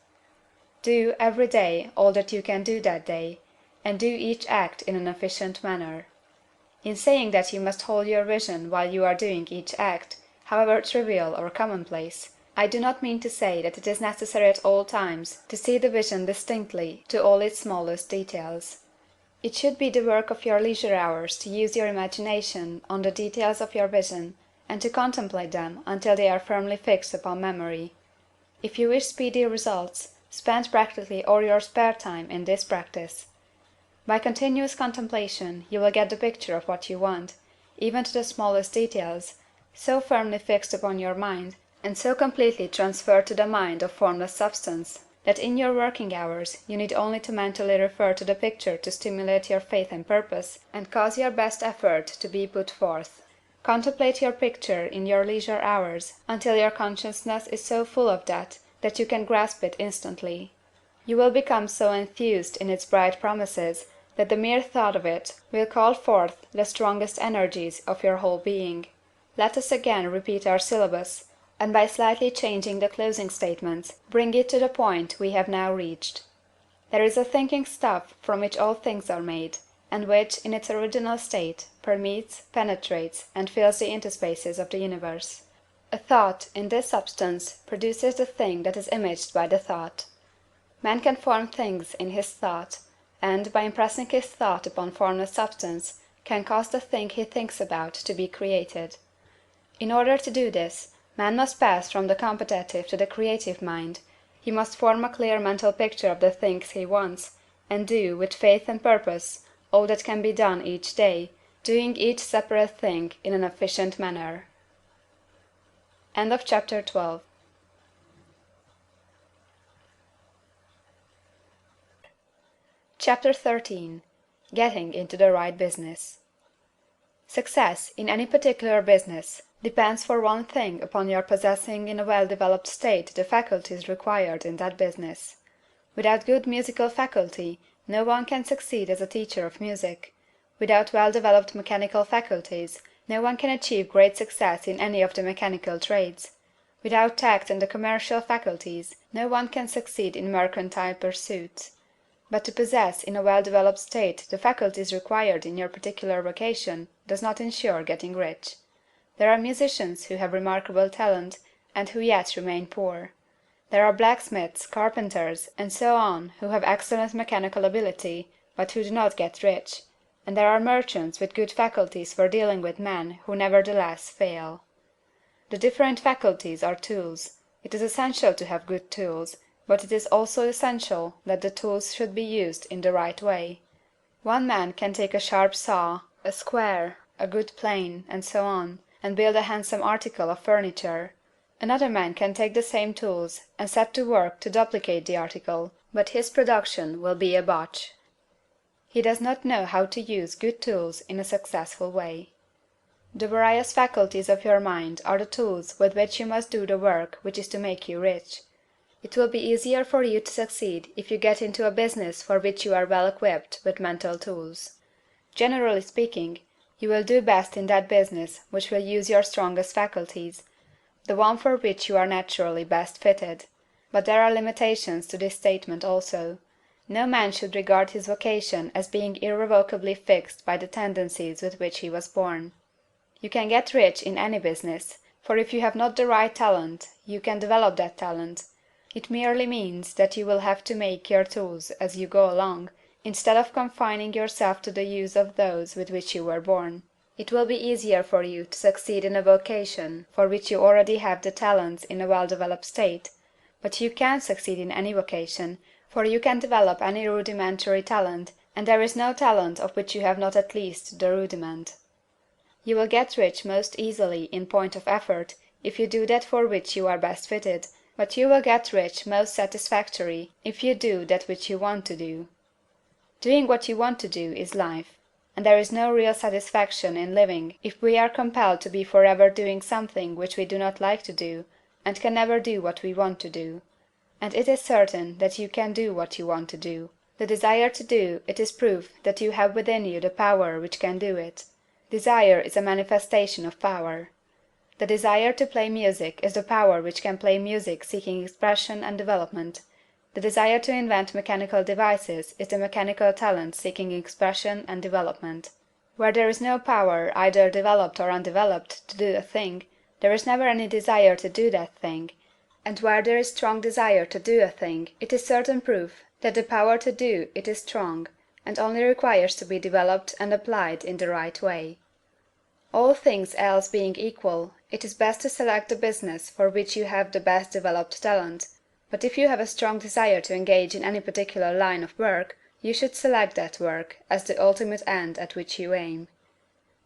Speaker 1: Do, every day, all that you can do that day, and do each act in an efficient manner. In saying that you must hold your vision while you are doing each act, however trivial or commonplace, I do not mean to say that it is necessary at all times to see the vision distinctly to all its smallest details. It should be the work of your leisure hours to use your imagination on the details of your vision, and to contemplate them until they are firmly fixed upon memory. If you wish speedy results, spend practically all your spare time in this practice. By continuous contemplation you will get the picture of what you want, even to the smallest details, so firmly fixed upon your mind, and so completely transferred to the mind of formless substance, that in your working hours you need only to mentally refer to the picture to stimulate your faith and purpose, and cause your best effort to be put forth. Contemplate your picture in your leisure hours until your consciousness is so full of that you can grasp it instantly. You will become so enthused in its bright promises that the mere thought of it will call forth the strongest energies of your whole being. Let us again repeat our syllabus, and by slightly changing the closing statements, bring it to the point we have now reached. There is a thinking stuff from which all things are made, and which, in its original state, permeates, penetrates, and fills the interspaces of the universe. A thought, in this substance, produces the thing that is imaged by the thought. Man can form things in his thought, and, by impressing his thought upon formless substance, can cause the thing he thinks about to be created. In order to do this, man must pass from the competitive to the creative mind. He must form a clear mental picture of the things he wants, and do, with faith and purpose, all that can be done each day, doing each separate thing in an efficient manner. Chapter 13. Getting into the right business. Success in any particular business depends for one thing upon your possessing in a well-developed state the faculties required in that business. Without good musical faculty, no one can succeed as a teacher of music. Without well-developed mechanical faculties, no one can achieve great success in any of the mechanical trades. Without tact and the commercial faculties, no one can succeed in mercantile pursuits. But to possess in a well-developed state the faculties required in your particular vocation does not insure getting rich. There are musicians who have remarkable talent, and who yet remain poor. There are blacksmiths, carpenters, and so on who have excellent mechanical ability, but who do not get rich, and there are merchants with good faculties for dealing with men who nevertheless fail. The different faculties are tools. It is essential to have good tools, but it is also essential that the tools should be used in the right way. One man can take a sharp saw, a square, a good plane, and so on, and build a handsome article of furniture. Another man can take the same tools and set to work to duplicate the article, but his production will be a botch. He does not know how to use good tools in a successful way. The various faculties of your mind are the tools with which you must do the work which is to make you rich. It will be easier for you to succeed if you get into a business for which you are well equipped with mental tools. Generally speaking, you will do best in that business which will use your strongest faculties, the one for which you are naturally best fitted. But there are limitations to this statement also. No man should regard his vocation as being irrevocably fixed by the tendencies with which he was born. You can get rich in any business, for if you have not the right talent, you can develop that talent. It merely means that you will have to make your tools as you go along, instead of confining yourself to the use of those with which you were born. It will be easier for you to succeed in a vocation for which you already have the talents in a well-developed state, but you can succeed in any vocation, for you can develop any rudimentary talent, and there is no talent of which you have not at least the rudiment. You will get rich most easily in point of effort if you do that for which you are best fitted, but you will get rich most satisfactory if you do that which you want to do. Doing what you want to do is life, and there is no real satisfaction in living if we are compelled to be forever doing something which we do not like to do, and can never do what we want to do. And it is certain that you can do what you want to do. The desire to do it is proof that you have within you the power which can do it. Desire is a manifestation of power. The desire to play music is the power which can play music seeking expression and development. The desire to invent mechanical devices is the mechanical talent seeking expression and development. Where there is no power, either developed or undeveloped, to do a thing, there is never any desire to do that thing, and where there is strong desire to do a thing, it is certain proof that the power to do it is strong, and only requires to be developed and applied in the right way. All things else being equal, it is best to select the business for which you have the best developed talent, but if you have a strong desire to engage in any particular line of work, you should select that work as the ultimate end at which you aim.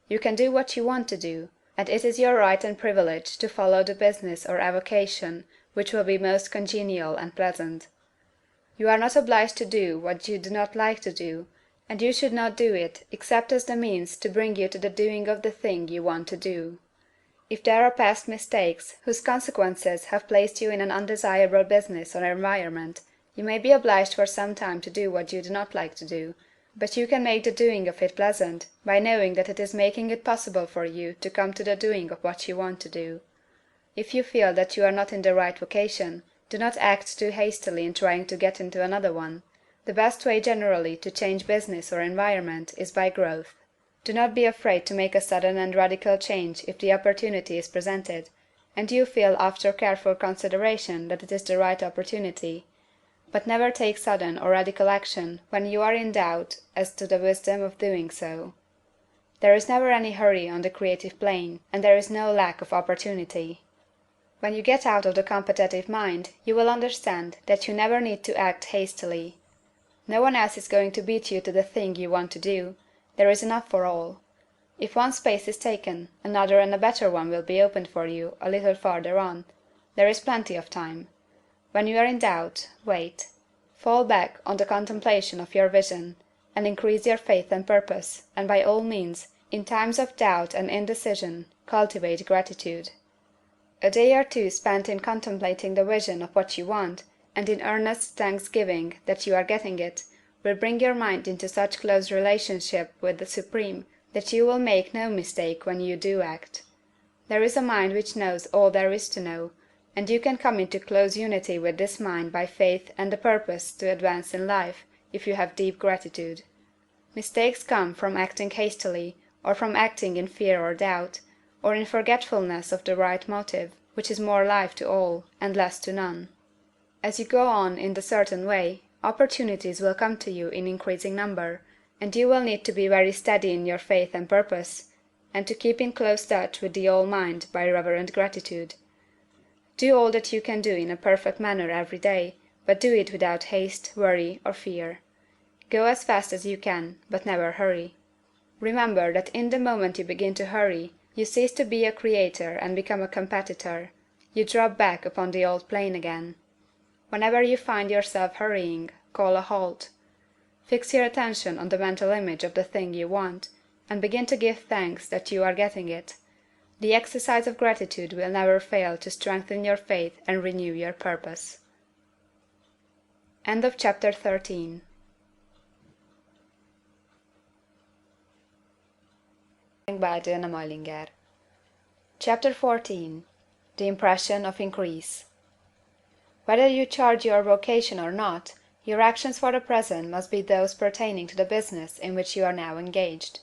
Speaker 1: You can do what you want to do, and it is your right and privilege to follow the business or avocation which will be most congenial and pleasant. You are not obliged to do what you do not like to do, and you should not do it except as the means to bring you to the doing of the thing you want to do. If there are past mistakes whose consequences have placed you in an undesirable business or environment, you may be obliged for some time to do what you do not like to do, but you can make the doing of it pleasant by knowing that it is making it possible for you to come to the doing of what you want to do. If you feel that you are not in the right vocation, do not act too hastily in trying to get into another one. The best way generally to change business or environment is by growth. Do not be afraid to make a sudden and radical change if the opportunity is presented, and you feel after careful consideration that it is the right opportunity. But never take sudden or radical action when you are in doubt as to the wisdom of doing so. There is never any hurry on the creative plane, and there is no lack of opportunity. When you get out of the competitive mind, you will understand that you never need to act hastily. No one else is going to beat you to the thing you want to do. There is enough for all. If one space is taken, another and a better one will be opened for you a little farther on. There is plenty of time. When you are in doubt, wait. Fall back on the contemplation of your vision, and increase your faith and purpose, and by all means, in times of doubt and indecision, cultivate gratitude. A day or two spent in contemplating the vision of what you want, and in earnest thanksgiving that you are getting it, will bring your mind into such close relationship with the Supreme that you will make no mistake when you do act. There is a mind which knows all there is to know, and you can come into close unity with this mind by faith and the purpose to advance in life, if you have deep gratitude. Mistakes come from acting hastily, or from acting in fear or doubt, or in forgetfulness of the right motive, which is more life to all, and less to none. As you go on in the certain way, opportunities will come to you in increasing number, and you will need to be very steady in your faith and purpose, and to keep in close touch with the All-Mind by reverent gratitude. Do all that you can do in a perfect manner every day, but do it without haste, worry, or fear. Go as fast as you can, but never hurry. Remember that in the moment you begin to hurry, you cease to be a creator and become a competitor. You drop back upon the old plane again. Whenever you find yourself hurrying, call a halt. Fix your attention on the mental image of the thing you want, and begin to give thanks that you are getting it. The exercise of gratitude will never fail to strengthen your faith and renew your purpose. End of chapter 13. By Diana Meilinger. Chapter 14. The Impression of Increase. Whether you charge your vocation or not, your actions for the present must be those pertaining to the business in which you are now engaged.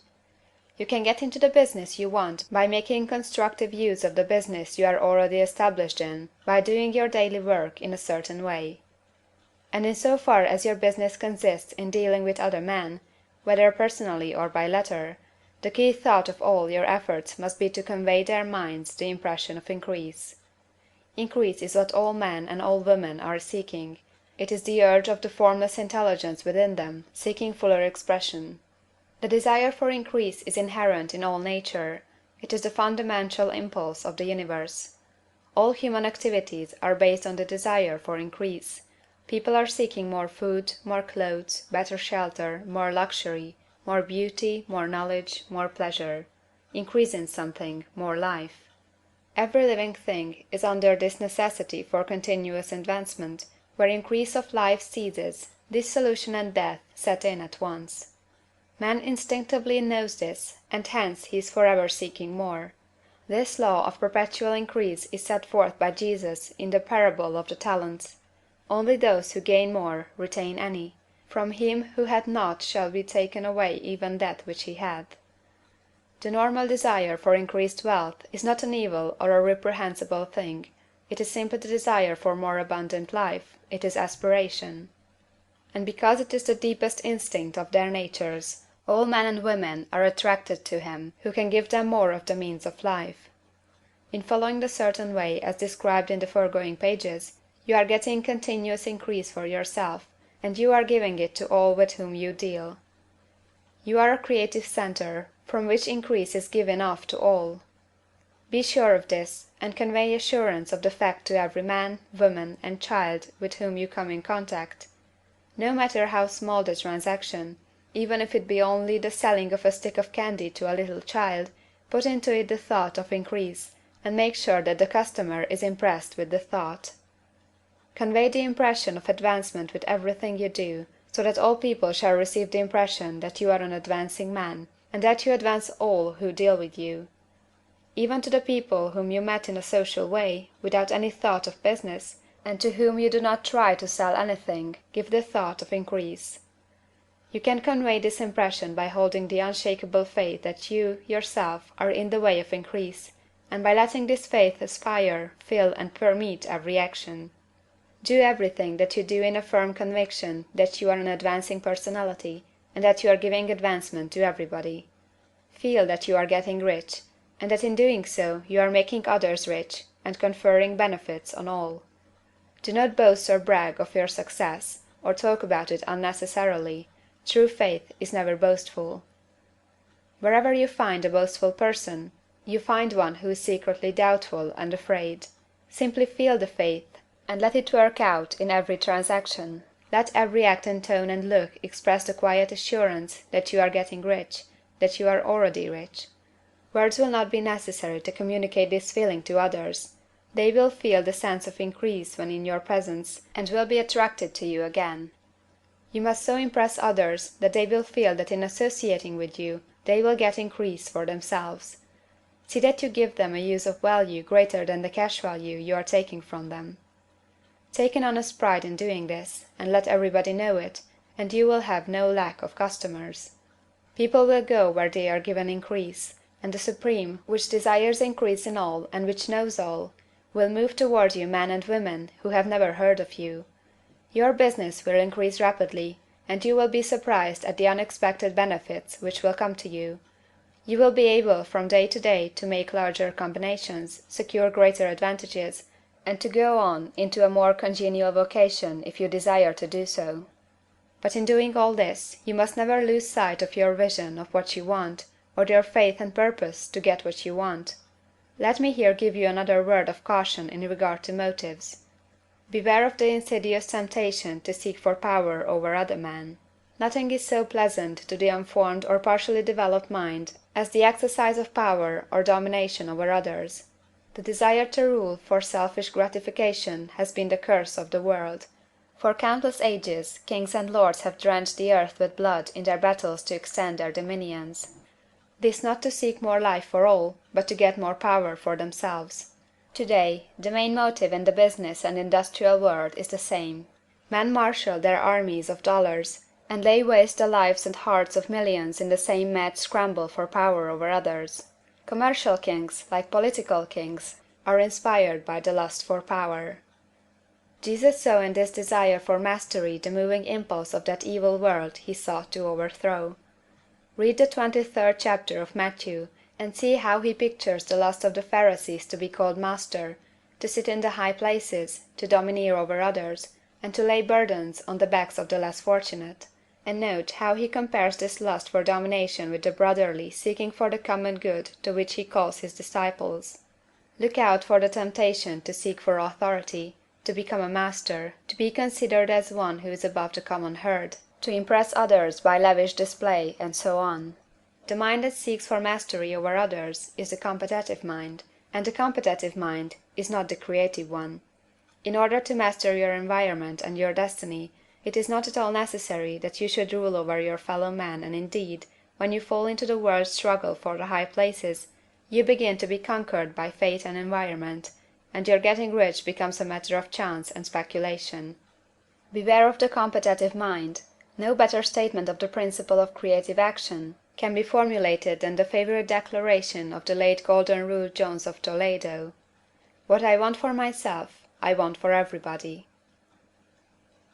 Speaker 1: You can get into the business you want by making constructive use of the business you are already established in, by doing your daily work in a certain way. And in so far as your business consists in dealing with other men, whether personally or by letter, the key thought of all your efforts must be to convey their minds the impression of increase. Increase is what all men and all women are seeking. It is the urge of the formless intelligence within them, seeking fuller expression. The desire for increase is inherent in all nature. It is the fundamental impulse of the universe. All human activities are based on the desire for increase. People are seeking more food, more clothes, better shelter, more luxury, more beauty, more knowledge, more pleasure. Increase in something, more life. Every living thing is under this necessity for continuous advancement. Where increase of life ceases, dissolution and death set in at once. Man instinctively knows this, and hence he is forever seeking more. This law of perpetual increase is set forth by Jesus in the parable of the talents. Only those who gain more retain any. From him who hath not shall be taken away even that which he hath. The normal desire for increased wealth is not an evil or a reprehensible thing. It is simply the desire for more abundant life. It is aspiration. And because it is the deepest instinct of their natures, all men and women are attracted to him who can give them more of the means of life. In following the certain way as described in the foregoing pages, you are getting continuous increase for yourself, and you are giving it to all with whom you deal. You are a creative center, from which increase is given off to all. Be sure of this, and convey assurance of the fact to every man, woman, and child with whom you come in contact. No matter how small the transaction, even if it be only the selling of a stick of candy to a little child, put into it the thought of increase, and make sure that the customer is impressed with the thought. Convey the impression of advancement with everything you do, so that all people shall receive the impression that you are an advancing man, and that you advance all who deal with you. Even to the people whom you met in a social way, without any thought of business, and to whom you do not try to sell anything, give the thought of increase. You can convey this impression by holding the unshakable faith that you, yourself, are in the way of increase, and by letting this faith aspire, fill, and permeate every action. Do everything that you do in a firm conviction that you are an advancing personality, and that you are giving advancement to everybody. Feel that you are getting rich, and that in doing so you are making others rich, and conferring benefits on all. Do not boast or brag of your success, or talk about it unnecessarily. True faith is never boastful. Wherever you find a boastful person, you find one who is secretly doubtful and afraid. Simply feel the faith, and let it work out in every transaction. Let every act and tone and look express the quiet assurance that you are getting rich, that you are already rich. Words will not be necessary to communicate this feeling to others. They will feel the sense of increase when in your presence, and will be attracted to you again. You must so impress others that they will feel that in associating with you they will get increase for themselves. See that you give them a use of value greater than the cash value you are taking from them. Take an honest pride in doing this, and let everybody know it, and you will have no lack of customers. People will go where they are given increase, and the Supreme, which desires increase in all and which knows all, will move toward you men and women who have never heard of you. Your business will increase rapidly, and you will be surprised at the unexpected benefits which will come to you. You will be able from day to day to make larger combinations, secure greater advantages, and to go on into a more congenial vocation if you desire to do so. But in doing all this, you must never lose sight of your vision of what you want, or your faith and purpose to get what you want. Let me here give you another word of caution in regard to motives. Beware of the insidious temptation to seek for power over other men. Nothing is so pleasant to the unformed or partially developed mind as the exercise of power or domination over others. The desire to rule for selfish gratification has been the curse of the world. For countless ages kings and lords have drenched the earth with blood in their battles to extend their dominions. This not to seek more life for all, but to get more power for themselves. Today, the main motive in the business and industrial world is the same. Men marshal their armies of dollars, and lay waste the lives and hearts of millions in the same mad scramble for power over others. Commercial kings, like political kings, are inspired by the lust for power. Jesus saw in this desire for mastery the moving impulse of that evil world he sought to overthrow. Read the 23rd chapter of Matthew, and see how he pictures the lust of the Pharisees to be called master, to sit in the high places, to domineer over others, and to lay burdens on the backs of the less fortunate. And note how he compares this lust for domination with the brotherly seeking for the common good to which he calls his disciples. Look out for the temptation to seek for authority, to become a master, to be considered as one who is above the common herd, to impress others by lavish display, and so on. The mind that seeks for mastery over others is the competitive mind, and the competitive mind is not the creative one. In order to master your environment and your destiny, it is not at all necessary that you should rule over your fellow men, and indeed, when you fall into the world's struggle for the high places, you begin to be conquered by fate and environment, and your getting rich becomes a matter of chance and speculation. Beware of the competitive mind. No better statement of the principle of creative action can be formulated than the favorite declaration of the late Golden Rule Jones of Toledo: "What I want for myself, I want for everybody."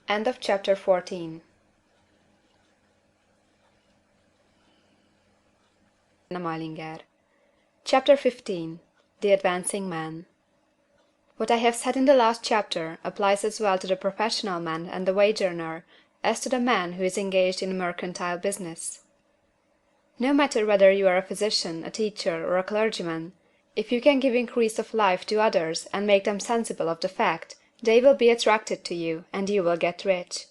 Speaker 1: End of chapter 14. Chapter 15. The Advancing Man. What I have said in the last chapter applies as well to the professional man and the wage earner as to the man who is engaged in mercantile business. No matter whether you are a physician, a teacher, or a clergyman, if you can give increase of life to others and make them sensible of the fact, they will be attracted to you, and you will get rich.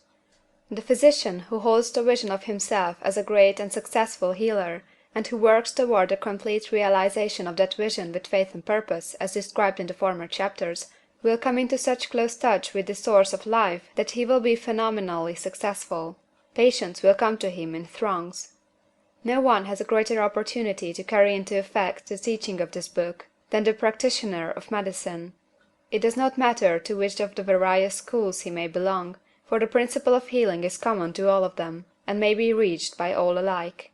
Speaker 1: The physician who holds the vision of himself as a great and successful healer, and who works toward the complete realization of that vision with faith and purpose, as described in the former chapters, will come into such close touch with the source of life that he will be phenomenally successful. Patients will come to him in throngs. No one has a greater opportunity to carry into effect the teaching of this book than the practitioner of medicine. It does not matter to which of the various schools he may belong, for the principle of healing is common to all of them, and may be reached by all alike.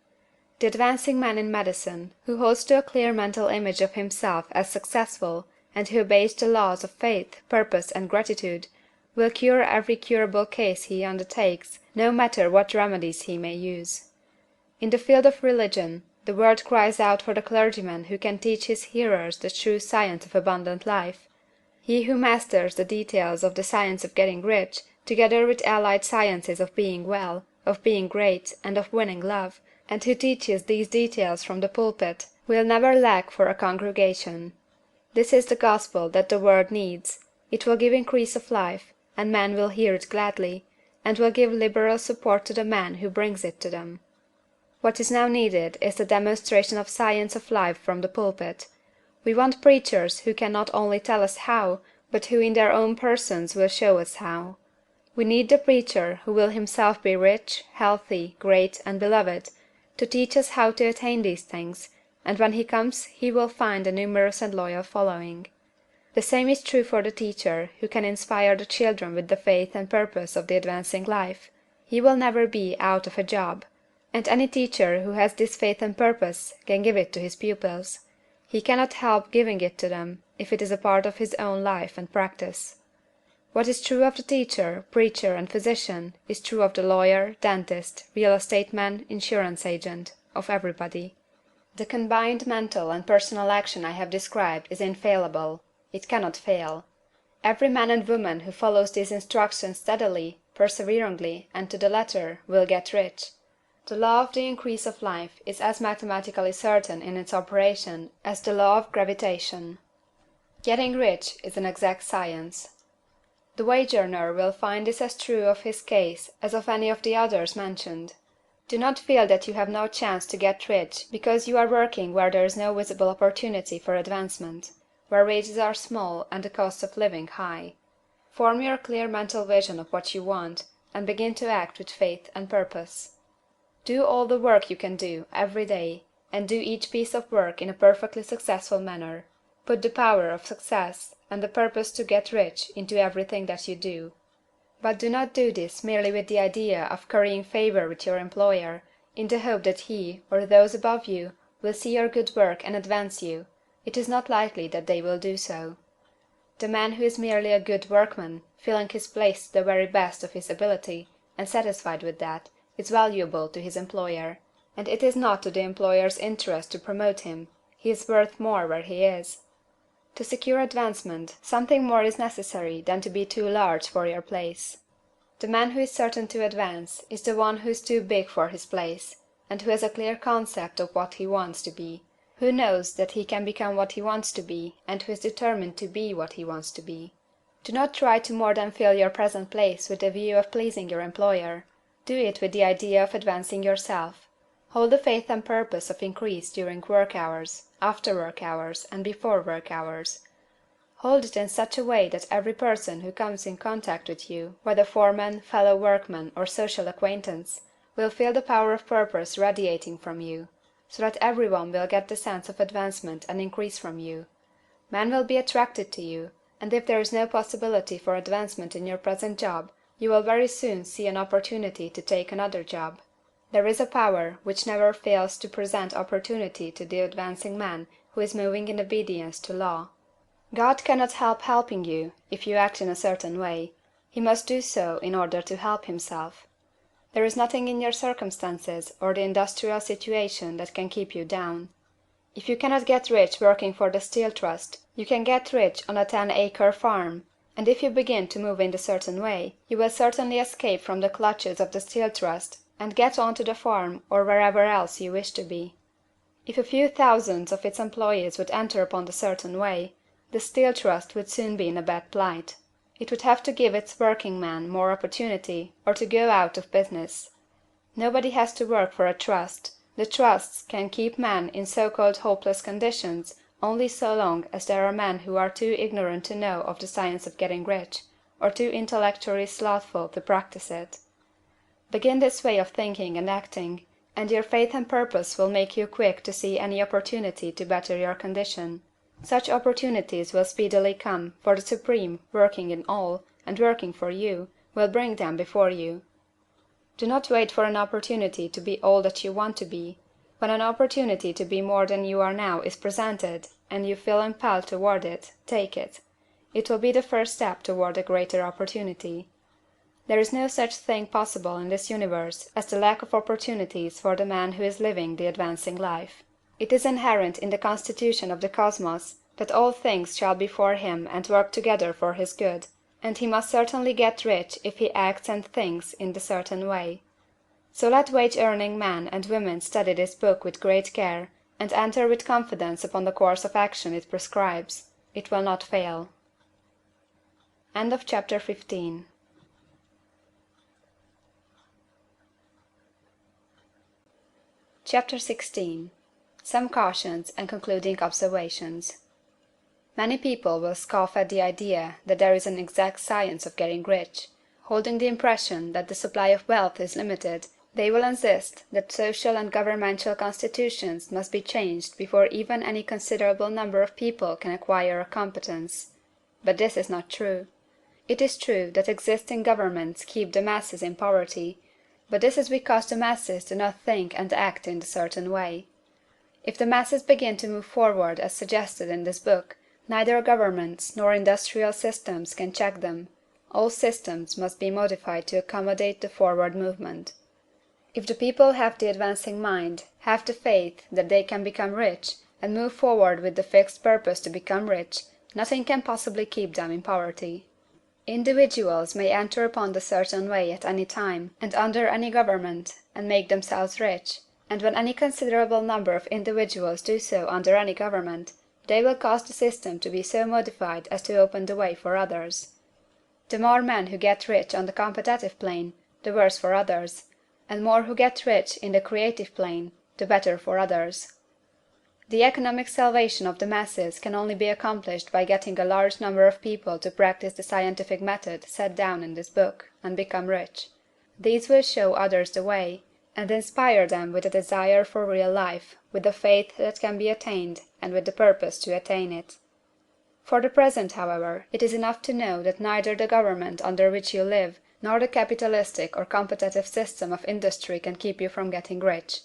Speaker 1: The advancing man in medicine, who holds to a clear mental image of himself as successful, and who obeys the laws of faith, purpose, and gratitude, will cure every curable case he undertakes, no matter what remedies he may use. In the field of religion, the world cries out for the clergyman who can teach his hearers the true science of abundant life. He who masters the details of the science of getting rich together with allied sciences of being well, of being great, and of winning love, and who teaches these details from the pulpit, will never lack for a congregation. This is the gospel that the world needs. It will give increase of life, and men will hear it gladly, and will give liberal support to the man who brings it to them. What is now needed is the demonstration of science of life from the pulpit. We want preachers who can not only tell us how, but who in their own persons will show us how. We need the preacher who will himself be rich, healthy, great, and beloved, to teach us how to attain these things, and when he comes he will find a numerous and loyal following. The same is true for the teacher who can inspire the children with the faith and purpose of the advancing life. He will never be out of a job. And any teacher who has this faith and purpose can give it to his pupils. He cannot help giving it to them if it is a part of his own life and practice. What is true of the teacher, preacher, and physician is true of the lawyer, dentist, real estate man, insurance agent, of everybody. The combined mental and personal action I have described is infallible. It cannot fail. Every man and woman who follows these instructions steadily, perseveringly, and to the letter, will get rich. The law of the increase of life is as mathematically certain in its operation as the law of gravitation. Getting rich is an exact science. The wage earner will find this as true of his case as of any of the others mentioned. Do not feel that you have no chance to get rich because you are working where there is no visible opportunity for advancement, where wages are small and the cost of living high. Form your clear mental vision of what you want, and begin to act with faith and purpose. Do all the work you can do, every day, and do each piece of work in a perfectly successful manner. Put the power of success, and the purpose to get rich, into everything that you do. But do not do this merely with the idea of currying favor with your employer, in the hope that he, or those above you, will see your good work and advance you. It is not likely that they will do so. The man who is merely a good workman, filling his place to the very best of his ability, and satisfied with that, is valuable to his employer, and it is not to the employer's interest to promote him. He is worth more where he is. To secure advancement, something more is necessary than to be too large for your place. The man who is certain to advance is the one who is too big for his place, and who has a clear concept of what he wants to be, who knows that he can become what he wants to be, and who is determined to be what he wants to be. Do not try to more than fill your present place with the view of pleasing your employer. Do it with the idea of advancing yourself. Hold the faith and purpose of increase during work hours, after work hours, and before work hours. Hold it in such a way that every person who comes in contact with you, whether foreman, fellow workman, or social acquaintance, will feel the power of purpose radiating from you, so that everyone will get the sense of advancement and increase from you. Men will be attracted to you, and if there is no possibility for advancement in your present job, you will very soon see an opportunity to take another job. There is a power which never fails to present opportunity to the advancing man who is moving in obedience to law. God cannot help helping you if you act in a certain way. He must do so in order to help himself. There is nothing in your circumstances or the industrial situation that can keep you down. If you cannot get rich working for the Steel Trust, you can get rich on a 10-acre farm, and if you begin to move in a certain way, you will certainly escape from the clutches of the Steel Trust and get on to the farm or wherever else you wish to be. If a few thousands of its employees would enter upon the certain way, the Steel Trust would soon be in a bad plight. It would have to give its working men more opportunity, or to go out of business. Nobody has to work for a trust. The trusts can keep men in so-called hopeless conditions only so long as there are men who are too ignorant to know of the science of getting rich, or too intellectually slothful to practice it. Begin this way of thinking and acting, and your faith and purpose will make you quick to see any opportunity to better your condition. Such opportunities will speedily come, for the Supreme, working in all, and working for you, will bring them before you. Do not wait for an opportunity to be all that you want to be. When an opportunity to be more than you are now is presented, and you feel impelled toward it, take it. It will be the first step toward a greater opportunity. There is no such thing possible in this universe as the lack of opportunities for the man who is living the advancing life. It is inherent in the constitution of the cosmos that all things shall be for him and work together for his good, and he must certainly get rich if he acts and thinks in the certain way. So let wage-earning men and women study this book with great care, and enter with confidence upon the course of action it prescribes. It will not fail. Chapter 16. Some cautions and concluding observations. Many people will scoff at the idea that there is an exact science of getting rich. Holding the impression that the supply of wealth is limited, they will insist that social and governmental constitutions must be changed before even any considerable number of people can acquire a competence. But this is not true. It is true that existing governments keep the masses in poverty, but this is because the masses do not think and act in a certain way. If the masses begin to move forward as suggested in this book, neither governments nor industrial systems can check them. All systems must be modified to accommodate the forward movement. If the people have the advancing mind, have the faith that they can become rich, and move forward with the fixed purpose to become rich, nothing can possibly keep them in poverty. Individuals may enter upon the certain way at any time, and under any government, and make themselves rich, and when any considerable number of individuals do so under any government, they will cause the system to be so modified as to open the way for others. The more men who get rich on the competitive plane, the worse for others, and more who get rich in the creative plane, the better for others. The economic salvation of the masses can only be accomplished by getting a large number of people to practice the scientific method set down in this book, and become rich. These will show others the way, and inspire them with a desire for real life, with the faith that can be attained, and with the purpose to attain it. For the present, however, it is enough to know that neither the government under which you live, nor the capitalistic or competitive system of industry can keep you from getting rich.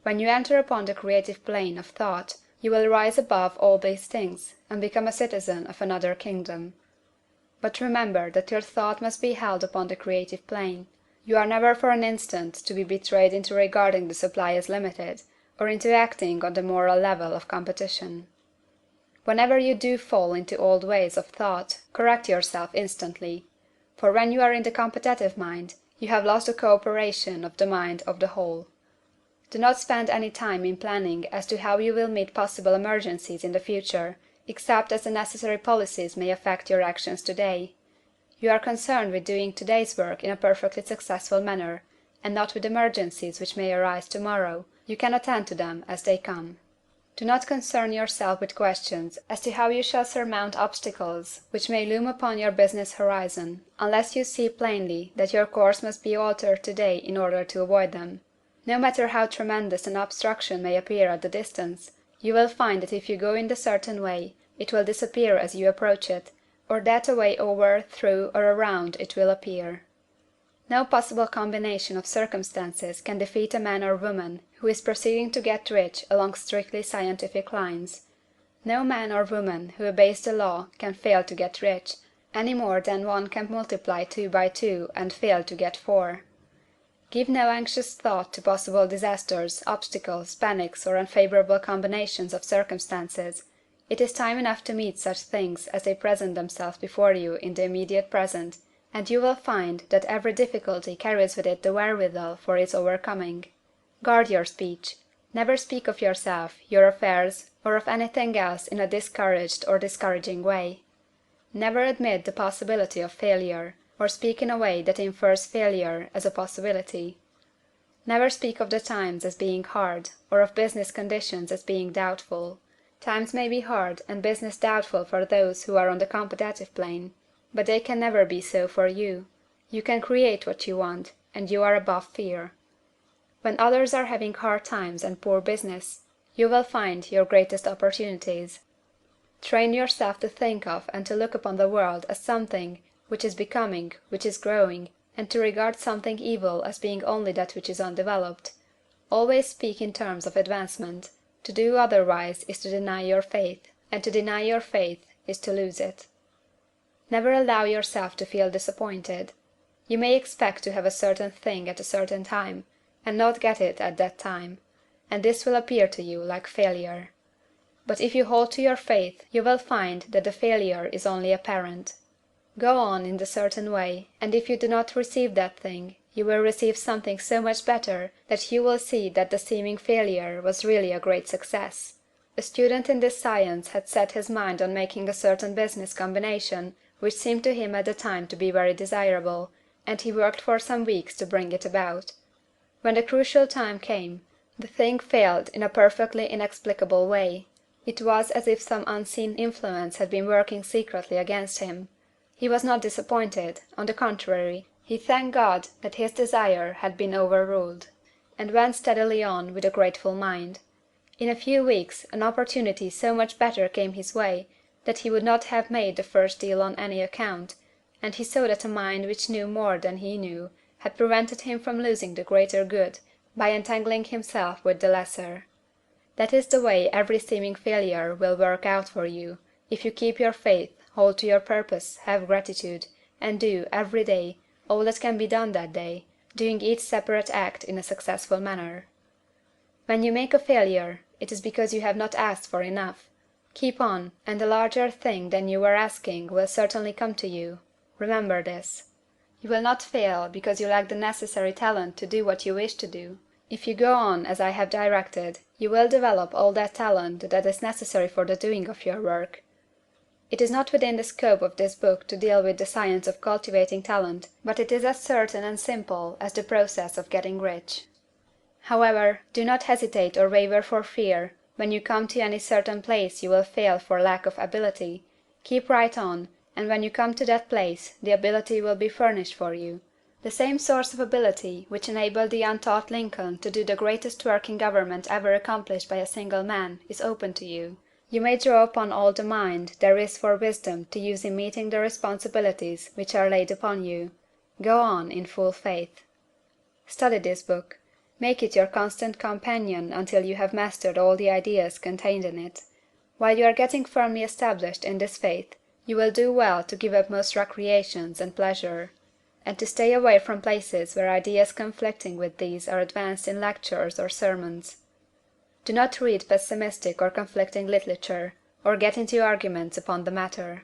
Speaker 1: When you enter upon the creative plane of thought, you will rise above all these things, and become a citizen of another kingdom. But remember that your thought must be held upon the creative plane. You are never for an instant to be betrayed into regarding the supply as limited, or into acting on the moral level of competition. Whenever you do fall into old ways of thought, correct yourself instantly. For when you are in the competitive mind, you have lost the cooperation of the mind of the whole. Do not spend any time in planning as to how you will meet possible emergencies in the future, except as the necessary policies may affect your actions today. You are concerned with doing today's work in a perfectly successful manner, and not with emergencies which may arise tomorrow. You can attend to them as they come. Do not concern yourself with questions as to how you shall surmount obstacles which may loom upon your business horizon, unless you see plainly that your course must be altered today in order to avoid them. No matter how tremendous an obstruction may appear at the distance, you will find that if you go in the certain way, it will disappear as you approach it, or that a way over, through, or around it will appear. No possible combination of circumstances can defeat a man or woman who is proceeding to get rich along strictly scientific lines. No man or woman who obeys the law can fail to get rich, any more than one can multiply 2 by 2 and fail to get 4. Give no anxious thought to possible disasters, obstacles, panics, or unfavorable combinations of circumstances. It is time enough to meet such things as they present themselves before you in the immediate present, and you will find that every difficulty carries with it the wherewithal for its overcoming. Guard your speech. Never speak of yourself, your affairs, or of anything else in a discouraged or discouraging way. Never admit the possibility of failure, or speak in a way that infers failure as a possibility. Never speak of the times as being hard, or of business conditions as being doubtful. Times may be hard and business doubtful for those who are on the competitive plane, but they can never be so for you. You can create what you want, and you are above fear. When others are having hard times and poor business, you will find your greatest opportunities. Train yourself to think of and to look upon the world as something which is becoming, which is growing, and to regard something evil as being only that which is undeveloped. Always speak in terms of advancement. To do otherwise is to deny your faith, and to deny your faith is to lose it. Never allow yourself to feel disappointed. You may expect to have a certain thing at a certain time, and not get it at that time, and this will appear to you like failure. But if you hold to your faith, you will find that the failure is only apparent. Go on in the certain way, and if you do not receive that thing, you will receive something so much better that you will see that the seeming failure was really a great success. A student in this science had set his mind on making a certain business combination which seemed to him at the time to be very desirable, and he worked for some weeks to bring it about. When the crucial time came, the thing failed in a perfectly inexplicable way. It was as if some unseen influence had been working secretly against him. He was not disappointed; on the contrary, he thanked God that his desire had been overruled, and went steadily on with a grateful mind. In a few weeks an opportunity so much better came his way that he would not have made the first deal on any account, and he saw that a mind which knew more than he knew had prevented him from losing the greater good by entangling himself with the lesser. That is the way every seeming failure will work out for you, if you keep your faith, hold to your purpose, have gratitude, and do, every day, all that can be done that day, doing each separate act in a successful manner. When you make a failure, it is because you have not asked for enough. Keep on, and a larger thing than you were asking will certainly come to you. Remember this. You will not fail because you lack the necessary talent to do what you wish to do. If you go on as I have directed, you will develop all that talent that is necessary for the doing of your work. It is not within the scope of this book to deal with the science of cultivating talent, but it is as certain and simple as the process of getting rich. However, do not hesitate or waver for fear when you come to any certain place you will fail for lack of ability. Keep right on, and when you come to that place the ability will be furnished for you. The same source of ability which enabled the untaught Lincoln to do the greatest work in government ever accomplished by a single man is open to you. You may draw upon all the mind there is for wisdom to use in meeting the responsibilities which are laid upon you. Go on in full faith. Study this book. Make it your constant companion until you have mastered all the ideas contained in it. While you are getting firmly established in this faith, you will do well to give up most recreations and pleasure, and to stay away from places where ideas conflicting with these are advanced in lectures or sermons. Do not read pessimistic or conflicting literature, or get into arguments upon the matter.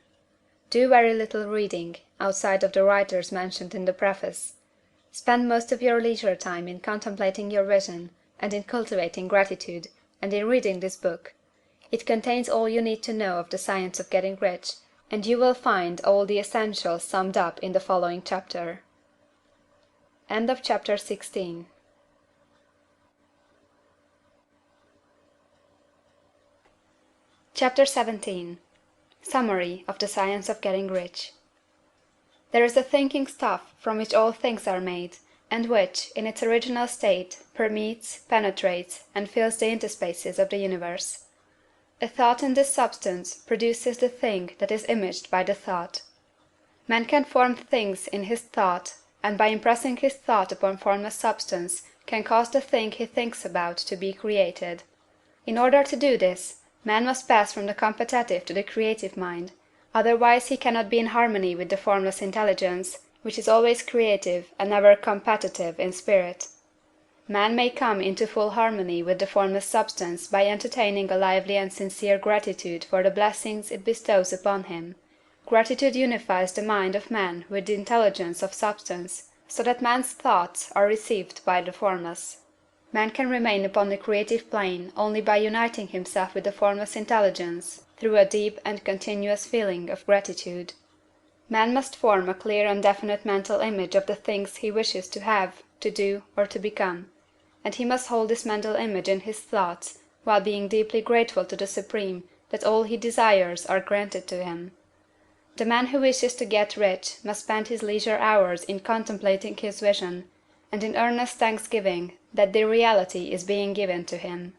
Speaker 1: Do very little reading, outside of the writers mentioned in the preface. Spend most of your leisure time in contemplating your vision, and in cultivating gratitude, and in reading this book. It contains all you need to know of the science of getting rich, and you will find all the essentials summed up in the following chapter. End of chapter 16. Chapter 17. Summary of the Science of Getting Rich. There is a thinking stuff from which all things are made, and which, in its original state, permeates, penetrates, and fills the interspaces of the universe. A thought in this substance produces the thing that is imaged by the thought. Man can form things in his thought, and by impressing his thought upon formless substance can cause the thing he thinks about to be created. In order to do this, man must pass from the competitive to the creative mind, otherwise he cannot be in harmony with the formless intelligence, which is always creative and never competitive in spirit. Man may come into full harmony with the formless substance by entertaining a lively and sincere gratitude for the blessings it bestows upon him. Gratitude unifies the mind of man with the intelligence of substance, so that man's thoughts are received by the formless. Man can remain upon the creative plane only by uniting himself with the formless intelligence through a deep and continuous feeling of gratitude. Man must form a clear and definite mental image of the things he wishes to have, to do, or to become, and he must hold this mental image in his thoughts while being deeply grateful to the Supreme that all he desires are granted to him. The man who wishes to get rich must spend his leisure hours in contemplating his vision, and in earnest thanksgiving that the reality is being given to him.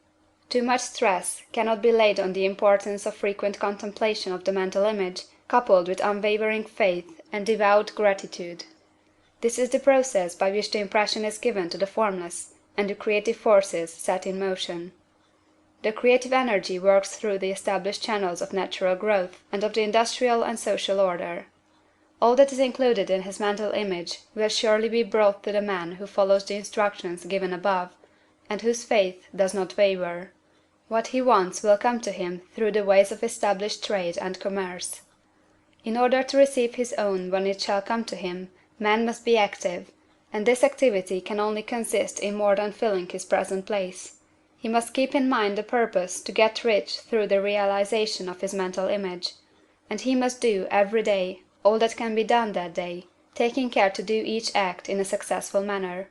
Speaker 1: Too much stress cannot be laid on the importance of frequent contemplation of the mental image, coupled with unwavering faith and devout gratitude. This is the process by which the impression is given to the formless, and the creative forces set in motion. The creative energy works through the established channels of natural growth and of the industrial and social order. All that is included in his mental image will surely be brought to the man who follows the instructions given above, and whose faith does not waver. What he wants will come to him through the ways of established trade and commerce. In order to receive his own when it shall come to him, man must be active, and this activity can only consist in more than filling his present place. He must keep in mind the purpose to get rich through the realization of his mental image, and he must do, every day, all that can be done that day, taking care to do each act in a successful manner.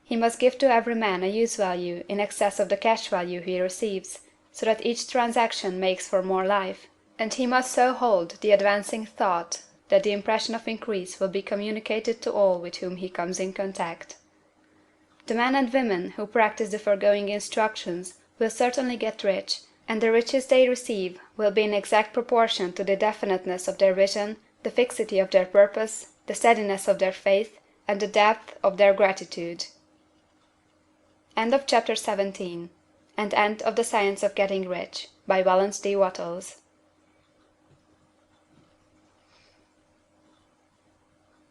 Speaker 1: He must give to every man a use value in excess of the cash value he receives, so that each transaction makes for more life, and he must so hold the advancing thought that the impression of increase will be communicated to all with whom he comes in contact. The men and women who practice the foregoing instructions will certainly get rich, and the riches they receive will be in exact proportion to the definiteness of their vision, the fixity of their purpose, the steadiness of their faith, and the depth of their gratitude. End of chapter 17. And end of the Science of Getting Rich, by Wallace D Wattles.